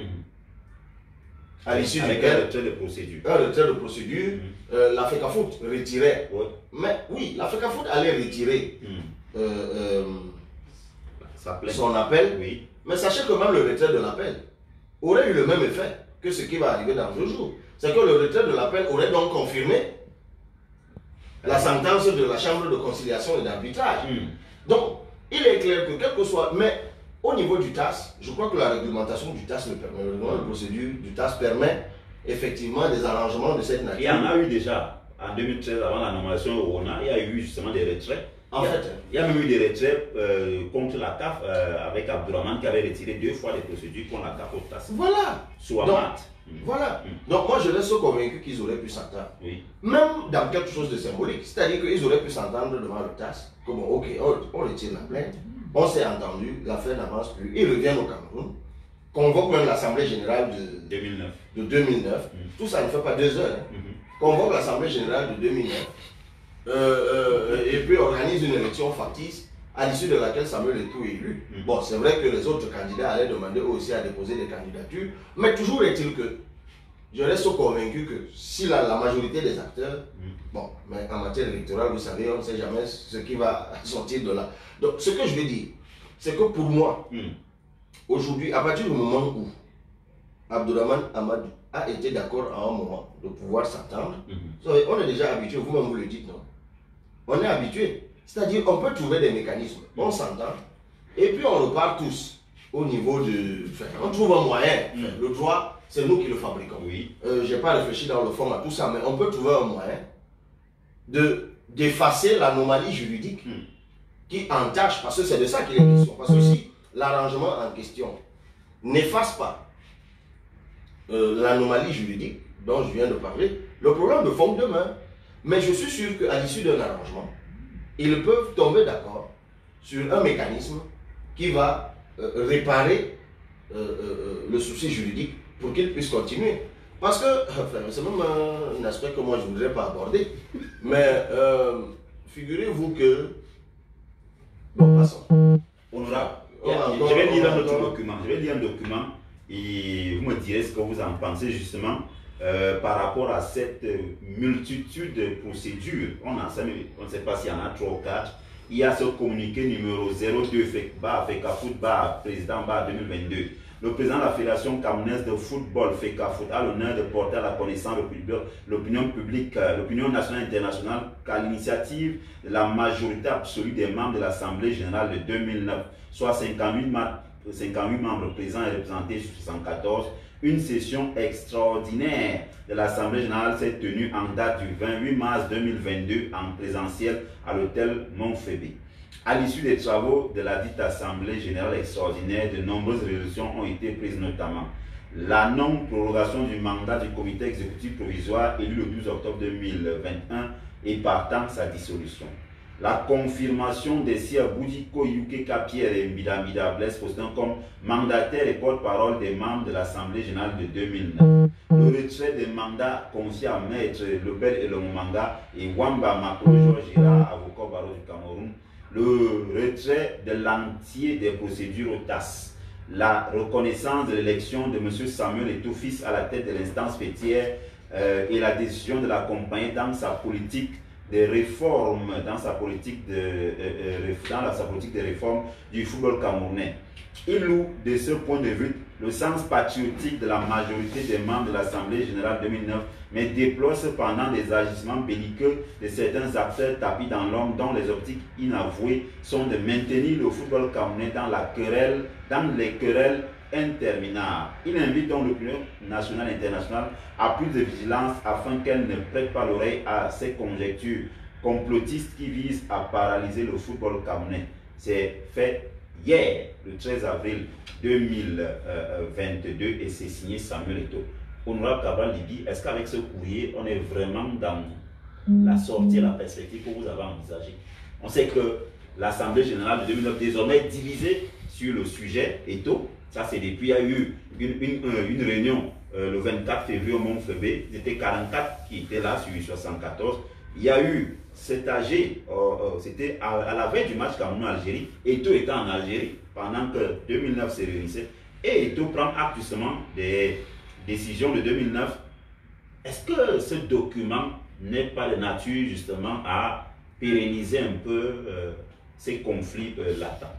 à l'issue duquel un retrait de procédure. Un retrait de procédure, la FECAFOOT retirait. Oui. Mais oui, la FECAFOOT allait retirer son appel. Oui. Mais sachez que même le retrait de l'appel aurait eu le même effet que ce qui va arriver dans 2 jours. C'est que le retrait de l'appel aurait donc confirmé la sentence de la Chambre de conciliation et d'arbitrage. Donc, il est clair que quel que soit... Mais au niveau du TAS, je crois que la réglementation du TAS le permet. Le règlement de procédure du TAS permet effectivement des arrangements de cette nature. Il y en a eu déjà en 2013, avant la nomination au RONA, il y a eu justement des retraits. Il y a même eu des retraits contre la CAF avec Abdourahmane qui avait retiré 2 fois les procédures contre la CAF au TAS. Voilà. Voilà. Donc moi je reste convaincu qu'ils auraient pu s'entendre. Oui. Même dans quelque chose de symbolique. C'est-à-dire qu'ils auraient pu s'entendre devant le TAS. Comme ok, on retire la plainte. On s'est entendu, l'affaire n'avance plus. Ils reviennent au Cameroun. Convoque même l'Assemblée Générale de 2009. Tout ça ne fait pas 2 heures. Convoque l'Assemblée Générale de 2009. Et puis organise une élection factice à l'issue de laquelle Samuel Eto'o est élu. Bon, c'est vrai que les autres candidats allaient demander eux aussi à déposer des candidatures, mais toujours est-il que je reste convaincu que si la majorité des acteurs, bon, mais en matière électorale, vous savez, on ne sait jamais ce qui va sortir de là. Donc, ce que je veux dire, c'est que pour moi, aujourd'hui, à partir du moment où Abdourahmane Amadou a été d'accord à un moment de pouvoir s'entendre, on est déjà habitué, vous-même vous le dites, non? On est habitué. C'est-à-dire on peut trouver des mécanismes, on s'entend, et puis on repart tous au niveau de... on trouve un moyen. Le droit, c'est nous qui le fabriquons. Oui. Je n'ai pas réfléchi dans le fond à tout ça, mais on peut trouver un moyen d'effacer l'anomalie juridique qui entache, parce que c'est de ça qu'il est question. Parce que si l'arrangement en question n'efface pas l'anomalie juridique dont je viens de parler, le problème de fond demeure. Mais je suis sûr qu'à l'issue d'un arrangement, ils peuvent tomber d'accord sur un mécanisme qui va réparer le souci juridique pour qu'ils puissent continuer. Parce que, enfin, c'est même un aspect que moi je ne voudrais pas aborder, mais figurez-vous que... Bon, passons. Honorable, je vais lire un autre document. Je vais lire un document et vous me direz ce que vous en pensez justement. Par rapport à cette multitude de procédures, on ne sait pas s'il y en a 3 ou 4. Il y a ce communiqué numéro 02 FECAFOOT président 2022. Le président de la Fédération camerounaise de football FECAFOOT a l'honneur de porter à la connaissance de l'opinion publique, l'opinion nationale et internationale, qu'à l'initiative de la majorité absolue des membres de l'Assemblée générale de 2009, soit 58 membres présents et représentés sur 74, une session extraordinaire de l'Assemblée générale s'est tenue en date du 28 mars 2022 en présentiel à l'hôtel Montfébé. À l'issue des travaux de la dite Assemblée générale extraordinaire, de nombreuses résolutions ont été prises, notamment la non-prorogation du mandat du comité exécutif provisoire élu le 12 octobre 2021 et partant sa dissolution. La confirmation des sieurs Boudiko Yukeka Pierre et Mbida Blaise Faustin comme mandataires et porte-parole des membres de l'Assemblée générale de 2009. Le retrait des mandats confiés à Maître Lebel et Lomomanga et Wamba Makolo Georges Gira, avocat au barreau du Cameroun. Le retrait de l'entier des procédures au TAS. La reconnaissance de l'élection de M. Samuel Eto'o fils à la tête de l'instance fêtière et la décision de l'accompagner dans sa politique des réformes, dans sa politique de réforme du football camerounais. Il loue de ce point de vue le sens patriotique de la majorité des membres de l'Assemblée générale 2009, mais déplore cependant des agissements belliqueux de certains acteurs tapis dans l'ombre dont les optiques inavouées sont de maintenir le football camerounais dans les querelles interminables. Il invite donc l'opinion nationale et internationale à plus de vigilance afin qu'elle ne prête pas l'oreille à ces conjectures complotistes qui visent à paralyser le football camerounais. C'est fait hier, le 13 avril 2022, et c'est signé Samuel Eto'o. Honorable Cabral Libye, est-ce qu'avec ce courrier, on est vraiment dans la sortie, la perspective que vous avez envisagée? On sait que l'Assemblée générale de 2009 désormais est divisée sur le sujet Eto'o. Ça, c'est depuis, il y a eu une réunion le 24 février au Mont-Fébé. C'était 44 qui étaient là sur 74. Il y a eu cet AG, c'était à la veille du match Cameroun-Algérie. Eto'o était en Algérie pendant que 2009 se réunissait. Et Eto'o prend acte justement des décisions de 2009. Est-ce que ce document n'est pas de nature justement à pérenniser un peu ces conflits latents?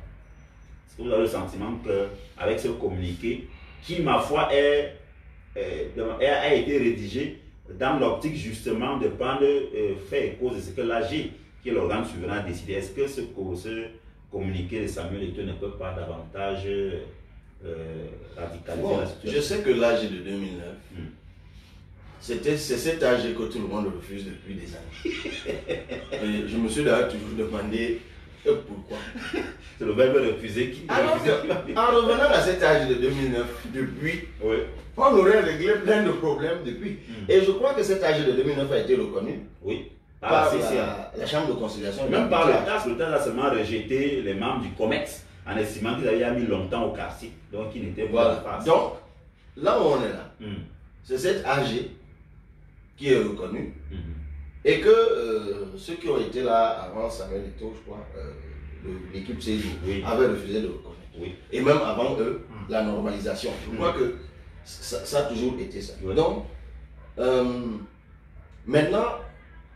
Est-ce que vous avez le sentiment qu'avec ce communiqué, qui ma foi a été rédigé dans l'optique justement de prendre fait et cause de ce que l'AG, qui est l'organe souverain, a décidé, est-ce que ce communiqué de Samuel Eto'o ne peut pas davantage radicaliser la situation? Je sais que l'AG de 2009, c'est cet AG que tout le monde refuse depuis des années. Et je me suis d'ailleurs toujours demandé pourquoi. C'est le verbe refuser qui... En revenant à cet âge de 2009, depuis, oui, on aurait réglé plein de problèmes depuis. Et je crois que cet âge de 2009 a été reconnu, oui, par la Chambre de conciliation. Même par le TAS a seulement rejeté les membres du COMEX en estimant qu'ils avaient mis longtemps au quartier, donc ils n'étaient pas face. Donc, là où on est là, c'est cet AG qui est reconnu, et que ceux qui ont été là avant Samuel Eto'o, je crois, l'équipe CESU, avait refusé de reconnaître. Et même avant eux, la normalisation. Je crois que ça a toujours été ça. Donc, maintenant,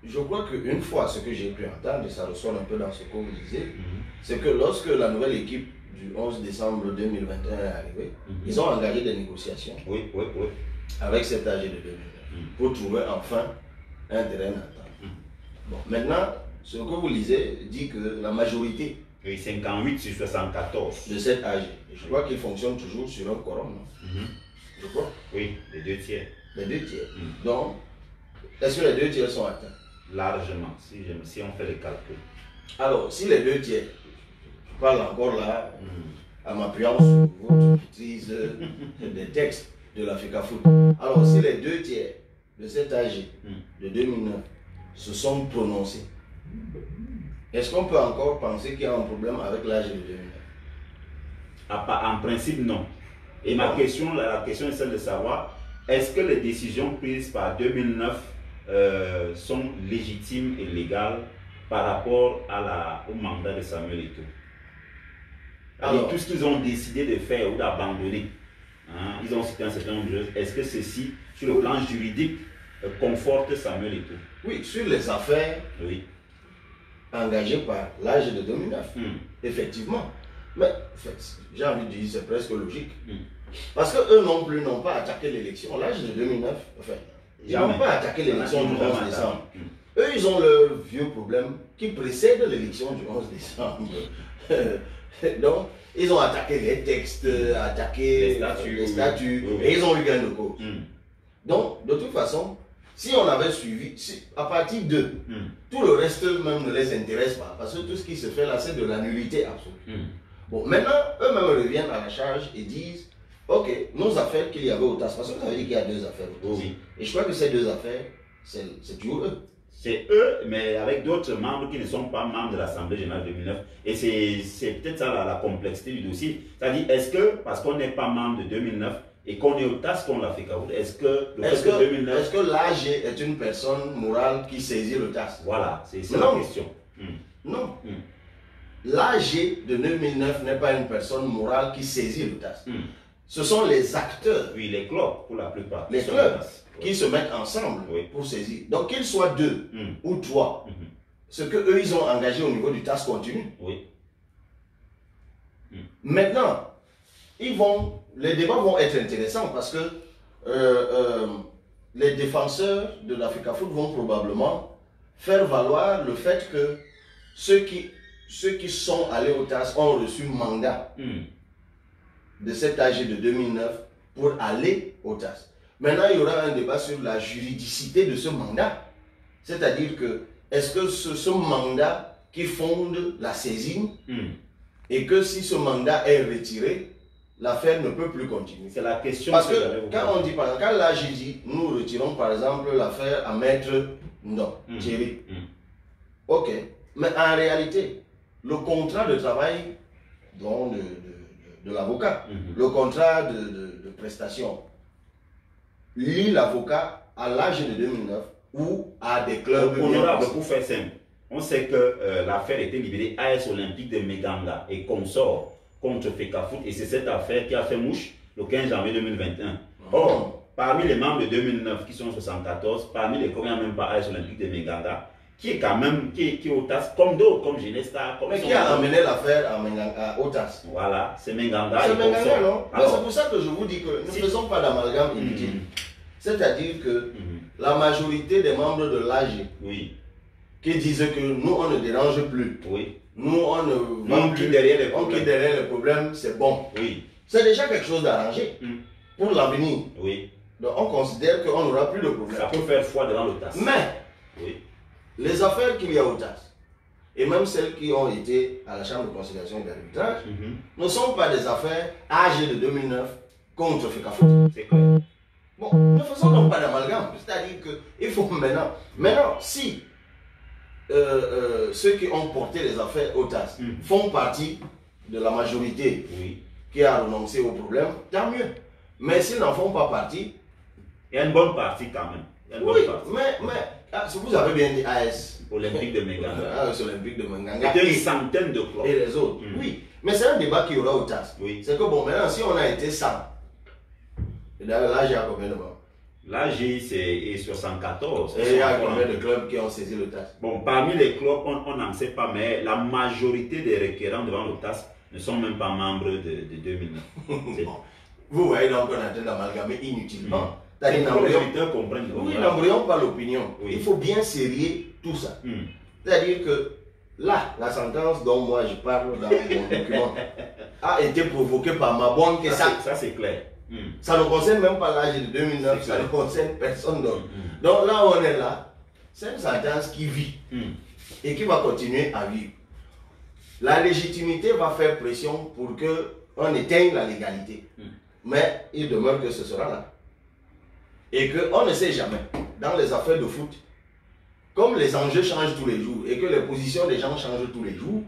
je crois qu'une fois, ce que j'ai pu entendre, et ça ressort un peu dans ce que vous disiez, c'est que lorsque la nouvelle équipe du 11 décembre 2021 est arrivée, ils ont engagé des négociations avec cet AG de 2009 pour trouver enfin un terrain d'entente. Bon, maintenant, ce que vous lisez dit que la majorité 58 sur 74 de cet AG, je crois qu'il fonctionne toujours sur un quorum, non? Je crois. Oui, les 2 tiers. Les 2 tiers. Donc, est-ce que les 2 tiers sont atteints? Largement, si on fait les calculs. Alors, si les 2 tiers, je parle encore là, à m'appuyant sur votre maîtrise des textes de l'Africa Foot. Alors, si les 2 tiers de cet AG de 2009 se sont prononcés, est-ce qu'on peut encore penser qu'il y a un problème avec l'AG de 2009? En principe, non. Et la question est celle de savoir, est-ce que les décisions prises par 2009 sont légitimes et légales par rapport au mandat de Samuel Eto'o? Alors, tout ce qu'ils ont décidé de faire ou d'abandonner, ils ont cité un certain nombre de choses. Est-ce que ceci, sur le plan juridique, conforte Samuel Eto'o? Oui, sur les affaires engagées par l'AG de 2009, effectivement. Mais j'ai envie de dire, c'est presque logique. Parce qu'eux non plus n'ont pas attaqué l'élection. L'AG de 2009, enfin, ils n'ont pas attaqué l'élection du 11 décembre. Eux, ils ont leur vieux problème qui précède l'élection du 11 décembre. Donc, ils ont attaqué les textes, attaqué les statuts, et ils ont eu gain de cause. Donc, de toute façon, si on avait suivi, à partir d'eux, tout le reste même ne les intéresse pas, parce que tout ce qui se fait là, c'est de la nullité absolue. Bon, maintenant, eux-mêmes reviennent à la charge et disent, ok, nos affaires qu'il y avait au TAS, parce que vous avez dit qu'il y a 2 affaires au TAS. Et je crois que ces 2 affaires, c'est toujours eux. C'est eux, mais avec d'autres membres qui ne sont pas membres de l'Assemblée générale 2009. Et c'est peut-être ça la complexité du dossier. C'est-à-dire, est-ce que, parce qu'on n'est pas membre de 2009, et qu'on est au TAS qu'on l'a fait, est-ce que l'AG est une personne morale qui saisit le TAS? Voilà, c'est la question. Non. L'AG de 2009 n'est pas une personne morale qui saisit le TAS. Ce sont les acteurs. Oui, les clubs pour la plupart. Les clubs qui se mettent ensemble pour saisir. Donc qu'ils soient 2 ou 3, ce qu'eux ils ont engagé au niveau du TAS continue. Maintenant, les débats vont être intéressants parce que les défenseurs de l'Africafoot vont probablement faire valoir le fait que ceux qui sont allés au TAS ont reçu mandat de cet âge de 2009 pour aller au TAS. Maintenant, il y aura un débat sur la juridicité de ce mandat. C'est-à-dire que, est-ce que ce mandat qui fonde la saisine, et que si ce mandat est retiré, l'affaire ne peut plus continuer. C'est la question. Parce que quand on dit, par exemple, quand là j'ai dit, nous retirons par exemple l'affaire à Maître Thierry. Ok. Mais en réalité, le contrat de travail de l'avocat, le contrat de prestation, lie l'avocat à l'âge de 2009 ou à des clubs. Honorable, pour faire simple, on sait que l'affaire était libérée AS Olympique de Meganga et consort contre Fecafoot, et c'est cette affaire qui a fait mouche le 15 janvier 2021. Or, parmi les membres de 2009 qui sont 74, parmi les combien même pas AS Olympique de Meganga, qui est quand même qui est au TAS, comme d'autres, comme Genesta, comme. Mais qui a amené l'affaire au TAS? Voilà, c'est Meganga. C'est Meganga, non? C'est pour ça que je vous dis que ne faisons pas d'amalgame inutile. C'est-à-dire que la majorité des membres de l'AG qui disent que nous on ne dérange plus, nous on ne va plus derrière les problèmes, c'est bon. C'est déjà quelque chose d'arrangé pour l'avenir. Donc on considère qu'on n'aura plus de problème. Ça peut faire foi devant le TAS. Mais les affaires qu'il y a au TAS, et même celles qui ont été à la Chambre de conciliation et d'arbitrage, ne sont pas des affaires âgées de 2009 contre Fecafoot. C'est clair. Bon, ne faisons donc pas d'amalgame. C'est-à-dire qu'il faut maintenant, si ceux qui ont porté les affaires au TAS font partie de la majorité qui a renoncé au problème, tant mieux. Mais s'ils n'en font pas partie, il y a une bonne partie quand même. Vous avez bien dit AS Olympique de Meganga. AS Olympique de Meganga. Et une centaine de clubs. Et les autres. Oui, mais c'est un débat qu'il y aura au TAS. C'est que bon, maintenant, si on a été 100, et d'ailleurs là, j'ai combien de membres? Là, j'ai 74. Et il y a combien de clubs qui ont saisi le TAS? Bon, parmi les clubs, on n'en sait pas, mais la majorité des requérants devant le TAS ne sont même pas membres de 2009. Vous voyez donc qu'on est en train d'amalgamer inutilement. N'embrouillons pas l'opinion. Il faut bien serrer tout ça. C'est-à-dire que là, la sentence dont moi je parle dans mon document a été provoquée par ma bonne que ça. Ça c'est clair. Ça ne concerne même pas l'âge de 2009, ça ne concerne personne d'autre. Donc là où on est là, c'est une sentence qui vit et qui va continuer à vivre. La légitimité va faire pression pour qu'on éteigne la légalité. Mais il demeure que ce sera là. Et qu'on ne sait jamais, dans les affaires de foot, comme les enjeux changent tous les jours et que les positions des gens changent tous les jours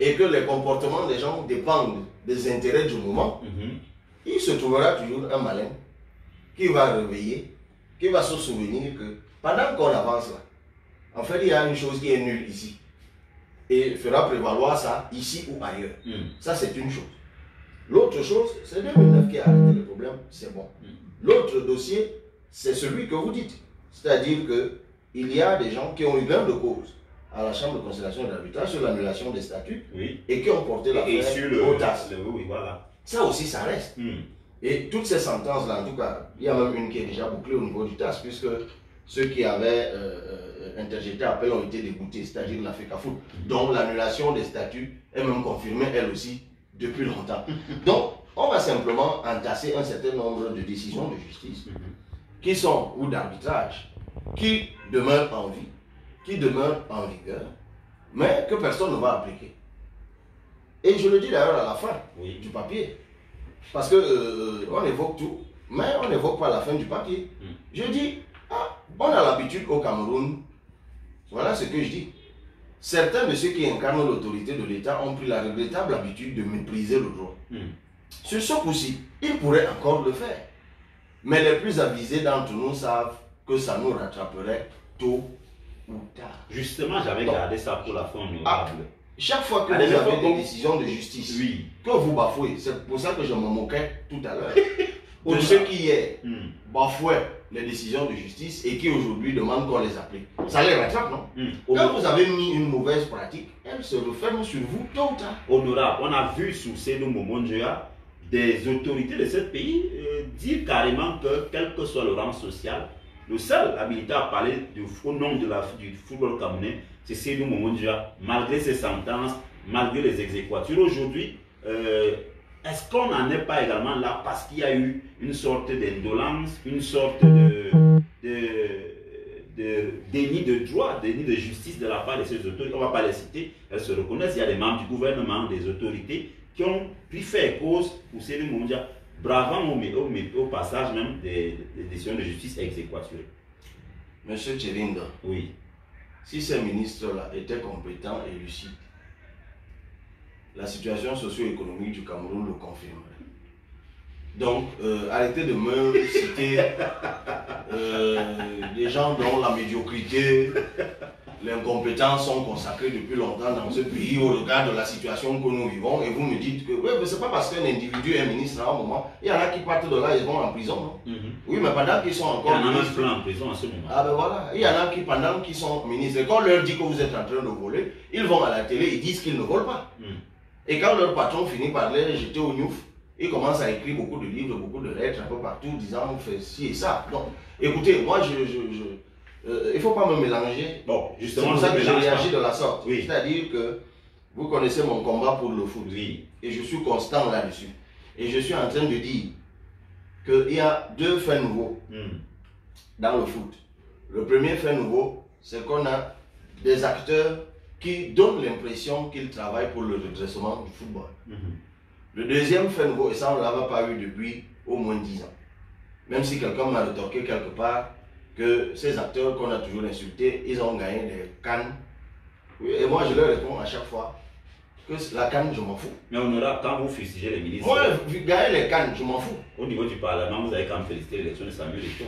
et que les comportements des gens dépendent des intérêts du moment, il se trouvera toujours un malin qui va réveiller, qui va se souvenir que pendant qu'on avance là, en fait il y a une chose qui est nulle ici et fera prévaloir ça ici ou ailleurs. Ça c'est une chose. L'autre chose, c'est 2009 qui a arrêté le problème, c'est bon. L'autre dossier, c'est celui que vous dites. C'est-à-dire qu'il y a des gens qui ont eu gain de cause à la Chambre de conciliation et d'arbitrage sur l'annulation des statuts et qui ont porté l'affaire au TAS. Voilà. Ça aussi, ça reste. Et toutes ces sentences-là, en tout cas, il y a même une qui est déjà bouclée au niveau du TAS, puisque ceux qui avaient interjeté appel ont été déboutés, c'est-à-dire la Fecafoot, dont l'annulation des statuts est même confirmée, elle aussi, depuis longtemps. Donc, on va simplement entasser un certain nombre de décisions de justice qui sont, ou d'arbitrage, qui demeurent en vie, qui demeurent en vigueur, mais que personne ne va appliquer. Et je le dis d'ailleurs à la fin du papier, parce que on évoque tout, mais on n'évoque pas la fin du papier. Je dis, on a l'habitude au Cameroun, voilà ce que je dis. Certains de ceux qui incarnent l'autorité de l'État ont pris la regrettable habitude de mépriser le droit. Sur ce coup-ci, ils pourraient encore le faire. Mais les plus avisés d'entre nous savent que ça nous rattraperait tôt ou tard. Justement, j'avais gardé ça pour la fin honorable. Chaque fois que vous avez des décisions de justice que vous bafouez, c'est pour ça que je me moquais tout à l'heure de ceux qui bafouaient les décisions de justice et qui aujourd'hui demandent qu'on les applique. Ça les rattrape, non? Quand vous avez mis une mauvaise pratique, elle se referme sur vous tôt ou tard. Honorable, on a vu sous Sédou Momonjoa des autorités de ce pays dire carrément que, quel que soit le rang social, le seul habilité à parler au nom du football camerounais, c'est Seydou Momondia, malgré ses sentences, malgré les exéquatures. Aujourd'hui, est-ce qu'on n'en est pas également là parce qu'il y a eu une sorte d'indolence, une sorte de déni de droit, déni de justice de la part de ces autorités? On ne va pas les citer, elles se reconnaissent. Il y a des membres du gouvernement, des autorités qui ont pu faire cause pour Seydou Momondia, bravant au passage même des décisions de justice exéquaturées. Monsieur Tchelinda, oui. Si ces ministres-là étaient compétents et lucides, la situation socio-économique du Cameroun le confirmerait. Donc, arrêtez de me citer des gens dont la médiocrité, l'incompétence sont consacrés depuis longtemps dans ce pays au regard de la situation que nous vivons, et vous me dites que c'est pas parce qu'un individu est ministre à un moment, il y en a qui partent de là, ils vont en prison, non? Oui, mais pendant qu'ils sont encore ministres, il y en a en prison en ce moment. Ah ben voilà, il y en a qui pendant qu'ils sont ministres, et quand on leur dit que vous êtes en train de voler, ils vont à la télé, ils disent qu'ils ne volent pas. Et quand leur patron finit par les jeter au gnouf, ils commencent à écrire beaucoup de livres, beaucoup de lettres un peu partout, disant on fait ci et ça. Donc, écoutez, moi il ne faut pas me mélanger. Bon, justement, c'est pour ça que j'ai réagi de la sorte. Oui. C'est-à-dire que vous connaissez mon combat pour le foot. Oui. Et je suis constant là-dessus. Et je suis en train de dire qu'il y a deux faits nouveaux dans le foot. Le premier fait nouveau, c'est qu'on a des acteurs qui donnent l'impression qu'ils travaillent pour le redressement du football. Le deuxième fait nouveau, et ça on ne l'avait pas eu depuis au moins 10 ans. Même si quelqu'un m'a retorqué quelque part que ces acteurs qu'on a toujours insultés, ils ont gagné des cannes. Et moi je leur réponds à chaque fois que la canne, je m'en fous. Mais honorable, quand vous fustigez les ministres... Moi, gagner les cannes, je m'en fous. Au niveau du Parlement, vous avez quand même félicité l'élection de Samuel Eto'o.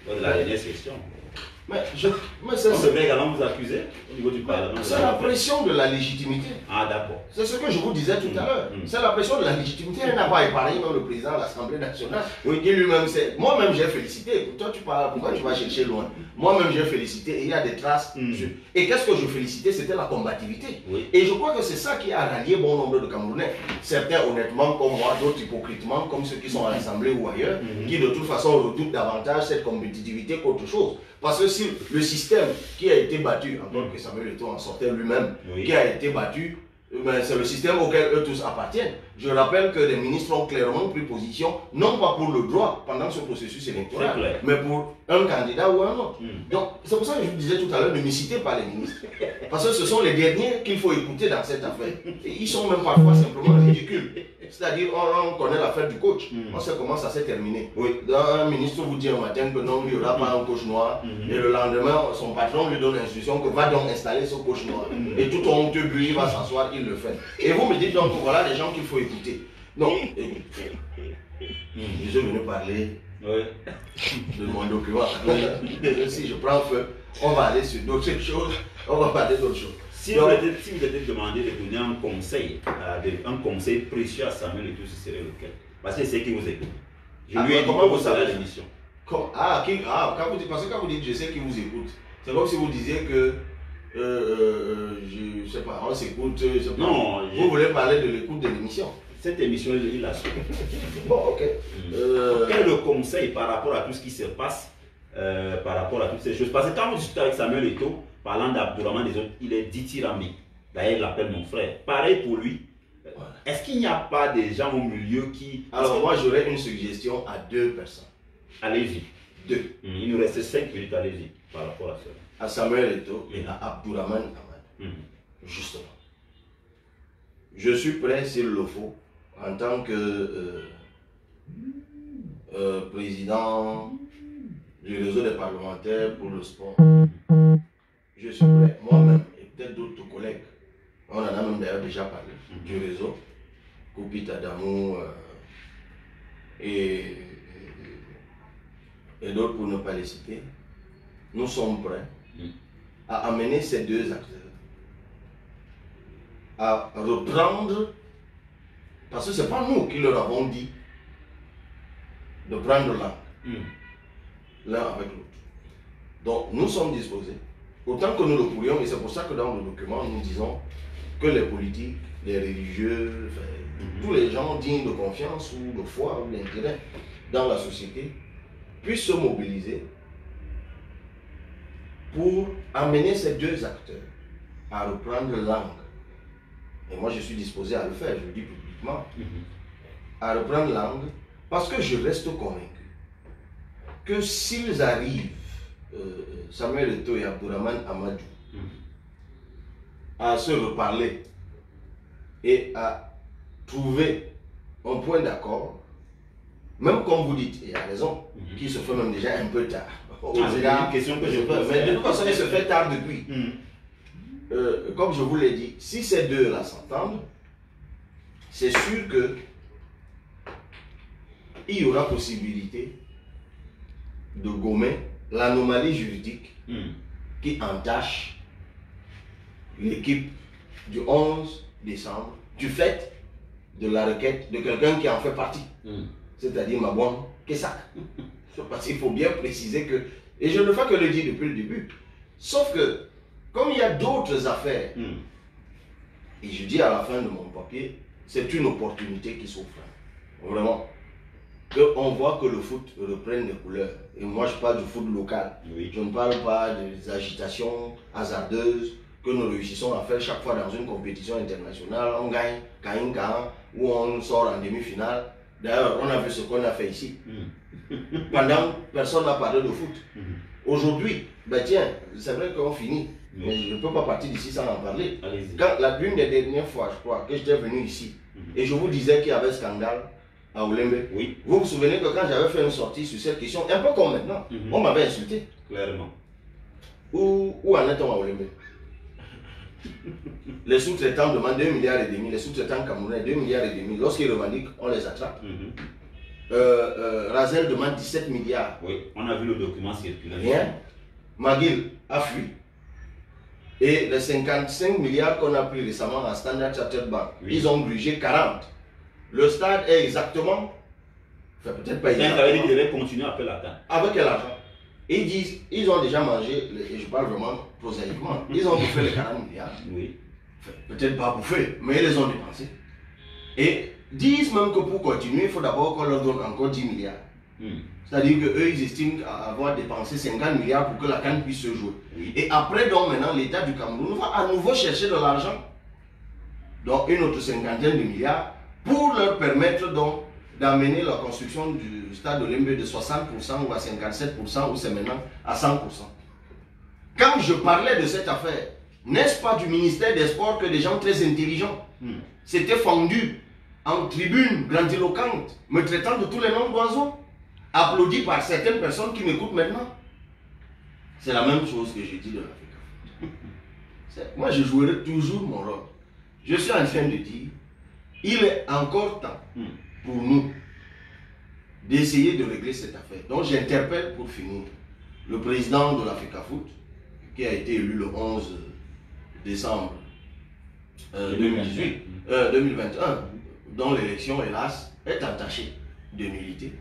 Lors de la dernière session. Mais on devrait également vous accuser au niveau du Parlement. C'est la pression de la légitimité. Ah d'accord. C'est ce que je vous disais tout à l'heure. C'est la pression de la légitimité. Elle n'a pas épargné même le président de l'Assemblée nationale. Oui, qui lui-même sait. Moi-même j'ai félicité. Toi tu parles, pourquoi tu vas chercher loin? Moi-même j'ai félicité et il y a des traces. Et qu'est-ce que je félicitais? C'était la combativité. Oui. Et je crois que c'est ça qui a rallié bon nombre de Camerounais. Certains honnêtement comme moi, d'autres hypocritement comme ceux qui sont à l'Assemblée ou ailleurs, qui de toute façon redoutent davantage cette compétitivité qu'autre chose. Parce que si le système qui a été battu, encore que Samuel Eto'o en sortait lui-même, qui a été battu, c'est le système auquel eux tous appartiennent. Je rappelle que les ministres ont clairement pris position, non pas pour le droit pendant ce processus électoral, mais pour un candidat ou un autre. Donc, c'est pour ça que je vous disais tout à l'heure, ne me citez pas les ministres. Parce que ce sont les derniers qu'il faut écouter dans cette affaire. Et ils sont même parfois simplement ridicules. C'est-à-dire, on connaît l'affaire du coach. On sait comment ça s'est terminé. Un ministre vous dit un matin que non, il n'y aura pas un coach noir. Et le lendemain, son patron lui donne l'instruction que va donc installer ce coach noir. Et tout honteux but, il va s'asseoir, il le fait. Et vous me dites donc, voilà les gens qu'il faut écouter. Non. Je suis venu parler de mon document. Si je prends feu, on va aller sur d'autres choses. On va parler d'autres choses. Si vous étiez demandé de donner un conseil précieux à Samuel Eto'o, ce serait lequel? Parce que c'est qui vous écoute. Je lui ai dit comment vous savez l'émission. Parce que quand vous dites je sais qui vous écoute, c'est comme si vous disiez que je sais pas, on s'écoute. Non, vous voulez parler de l'écoute de l'émission. Cette émission, il l'a su. Bon, ok. Quel est le conseil par rapport à tout ce qui se passe, par rapport à toutes ces choses? Parce que quand vous discutez avec Samuel Eto'o, parlant d'Abdourahmane des autres, il est dithyrambique. D'ailleurs, il l'appelle mon frère. Pareil pour lui. Est-ce qu'il n'y a pas des gens au milieu qui... Alors moi, j'aurais une suggestion à 2 personnes. Allez-y. 2. Il nous reste 5 minutes, allez-y, par rapport à ça. À Samuel Eto'o et à Abdourahmane Amad. Justement. Je suis prêt, s'il le faut, en tant que président du réseau des parlementaires pour le sport. Je suis prêt, moi-même et peut-être d'autres collègues, on en a même d'ailleurs déjà parlé, du réseau, Koupit Adamou et d'autres pour ne pas les citer. Nous sommes prêts à amener ces 2 acteurs à reprendre, parce que ce n'est pas nous qui leur avons dit de prendre l'un avec l'autre. Donc nous sommes disposés, autant que nous le pourrions, et c'est pour ça que dans le document nous disons que les politiques, les religieux, tous les gens dignes de confiance ou de foi ou d'intérêt dans la société puissent se mobiliser pour amener ces deux acteurs à reprendre langue. Et moi je suis disposé à le faire, je le dis publiquement, à reprendre langue, parce que je reste convaincu que s'ils arrivent, Samuel Eto'o et Abdourahmane Amadou, à se reparler et à trouver un point d'accord, même comme vous dites, et il a raison, qui se fait même déjà un peu tard. C'est une question que je pose. Mais de toute façon, il se fait tard depuis. Comme je vous l'ai dit, si ces deux-là s'entendent, c'est sûr que il y aura possibilité de gommer l'anomalie juridique qui entache l'équipe du 11 décembre du fait de la requête de quelqu'un qui en fait partie, c'est-à-dire Mabouane Kessak. Parce qu'il faut bien préciser que, et je ne fais que le dire depuis le début, sauf que comme il y a d'autres affaires, et je dis à la fin de mon papier, c'est une opportunité qui s'offre. Vraiment. On voit que le foot reprenne des couleurs. Et moi, je parle du foot local. Oui. Je ne parle pas des agitations hasardeuses que nous réussissons à faire chaque fois dans une compétition internationale. On gagne, ou on sort en demi-finale. D'ailleurs, on a vu ce qu'on a fait ici. Pendant, personne n'a parlé de foot. Aujourd'hui, ben tiens, c'est vrai qu'on finit. Mais je ne peux pas partir d'ici sans en parler. Quand l'une des dernières fois, je crois, que j'étais venu ici, et je vous disais qu'il y avait scandale à Oulembe. Oui. Vous vous souvenez que quand j'avais fait une sortie sur cette question, un peu comme maintenant, on m'avait insulté. Clairement. Où en est-on à Oulembe? Les sous-traitants demandent 2,5 milliards, les sous-traitants camerounais 2,5 milliards. Lorsqu'ils revendiquent, on les attrape. Razel demande 17 milliards. Oui, on a vu le document circuler. Rien. McGill a fui. Et les 55 milliards qu'on a pris récemment à Standard Chartered Bank, ils ont grugé 40. Le stade est exactement, enfin peut-être pas exactement. Ça veut dire qu'ils devaient continuer après l'attente. Avec quel argent? Ils disent, ils ont déjà mangé, et je parle vraiment prosaïquement, ils ont bouffé les 40 milliards. Oui. Enfin, peut-être pas bouffé, mais ils les ont dépensés. Et disent même que pour continuer, il faut d'abord qu'on leur donne encore 10 milliards. C'est-à-dire qu'eux, ils estiment avoir dépensé 50 milliards pour que la CAN puisse se jouer. Et après, donc, maintenant, l'État du Cameroun va à nouveau chercher de l'argent, donc une autre cinquantaine de milliards, pour leur permettre donc d'amener la construction du stade Oulembe de 60% ou à 57%, ou c'est maintenant à 100%. Quand je parlais de cette affaire, n'est-ce pas du ministère des Sports que des gens très intelligents s'étaient fendus en tribune grandiloquente, me traitant de tous les noms d'oiseaux, applaudi par certaines personnes qui m'écoutent maintenant? C'est la même chose que je dis de l'Afrique. Moi, je jouerai toujours mon rôle. Je suis en train de dire, il est encore temps pour nous d'essayer de régler cette affaire. Donc, j'interpelle pour finir le président de l'Africa Foot, qui a été élu le 11 décembre 2021, dont l'élection, hélas, est entachée de nullité.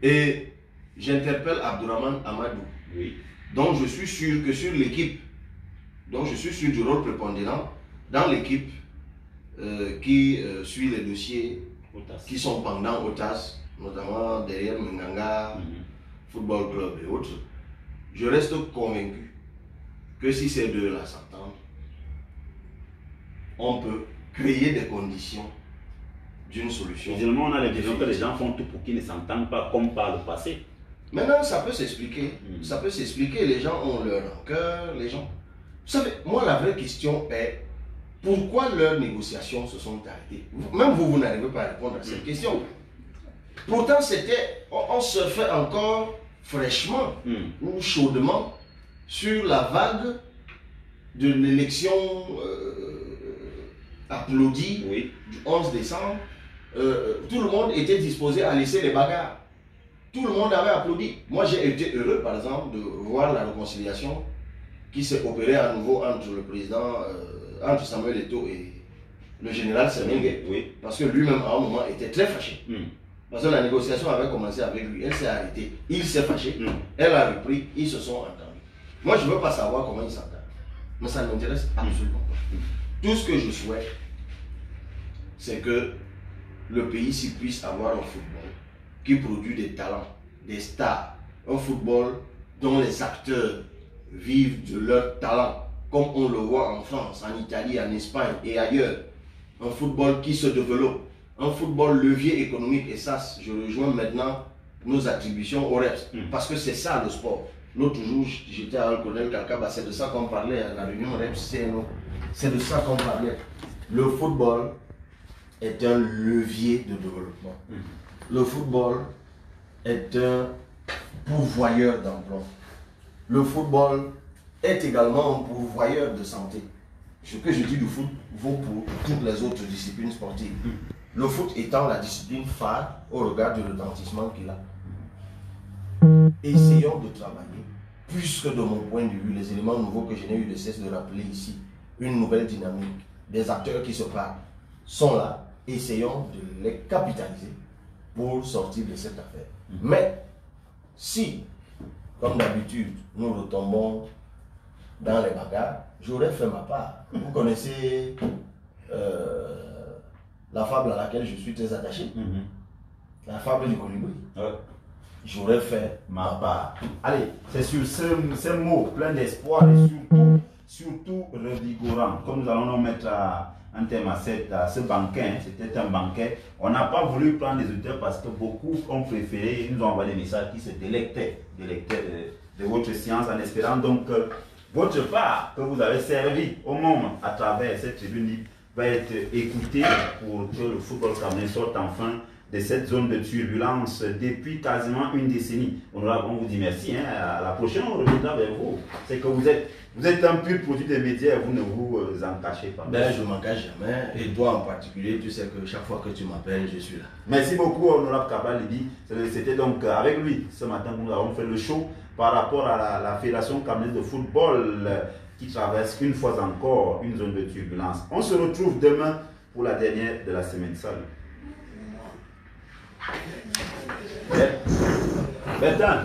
Et j'interpelle Abdourahmane Amadou, dont je suis sûr que sur l'équipe, dont je suis sûr du rôle prépondérant dans l'équipe qui suit les dossiers qui sont pendants au TAS, notamment derrière Menganga, Football Club et autres. Je reste convaincu que si ces deux-là s'entendent, on peut créer des conditions d'une solution. Finalement, on a l'impression que les gens font tout pour qu'ils ne s'entendent pas comme par le passé. Maintenant, ça peut s'expliquer. Ça peut s'expliquer. Les gens ont leur rancœur. Les gens. Vous savez, moi, la vraie question est pourquoi leurs négociations se sont arrêtées? Même vous, vous n'arrivez pas à répondre à cette question. Pourtant, c'était. On se fait encore fraîchement ou chaudement sur la vague de l'élection applaudie du 11 décembre. Tout le monde était disposé à laisser les bagarres. Tout le monde avait applaudi. Moi, j'ai été heureux, par exemple, de voir la réconciliation qui s'est opérée à nouveau entre le président, entre Samuel Eto'o et le général Semengue. Parce que lui-même, à un moment, était très fâché. Parce que la négociation avait commencé avec lui. Elle s'est arrêtée. Il s'est fâché. Elle a repris. Ils se sont entendus. Moi, je ne veux pas savoir comment ils s'entendent. Mais ça ne m'intéresse absolument pas. Tout ce que je souhaite, c'est que le pays puisse avoir un football qui produit des talents, des stars. Un football dont les acteurs vivent de leur talent, comme on le voit en France, en Italie, en Espagne et ailleurs. Un football qui se développe, un football levier économique. Et ça, je rejoins maintenant nos attributions au REPS, parce que c'est ça le sport. L'autre jour, j'étais à un colonel Kakaba, c'est de ça qu'on parlait à la réunion REPS, c'est de ça qu'on parlait. Le football est un levier de développement. Le football est un pourvoyeur d'emploi. Le football est également un pourvoyeur de santé. Ce que je dis du foot vaut pour toutes les autres disciplines sportives. Le foot étant la discipline phare au regard du retentissement qu'il a. Essayons de travailler, puisque de mon point de vue, les éléments nouveaux que je n'ai eu de cesse de rappeler ici, une nouvelle dynamique, des acteurs qui se parlent, sont là. Essayons de les capitaliser pour sortir de cette affaire. Mais, si, comme d'habitude, nous retombons dans les bagarres, j'aurais fait ma part. Vous connaissez la fable à laquelle je suis très attaché, la fable du colibri. J'aurais fait ma part. Allez, c'est sur ce mot plein d'espoir et surtout revigorant, comme nous allons nous mettre un thème à ce banquet. C'était un banquet. On n'a pas voulu prendre les auteurs parce que beaucoup ont préféré, ils nous ont envoyé des messages qui se délectaient de votre science, en espérant donc que votre part que vous avez servi au monde à travers cette tribune libre va être écoutée pour que le football camerounais sorte enfin de cette zone de turbulence depuis quasiment une décennie. On vous dit merci. À la prochaine, on reviendra vers vous. C'est que vous êtes un pur produit des médias et vous ne vous en cachez pas. Ben, je ne m'en cache jamais. Et toi en particulier, tu sais que chaque fois que tu m'appelles, je suis là. Merci beaucoup, Honorable Cabral Libi. C'était donc avec lui ce matin que nous avons fait le show par rapport à la Fédération camerounaise de football qui traverse une fois encore une zone de turbulence. On se retrouve demain pour la dernière de la semaine. Salut. Bertrand,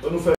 on nous fait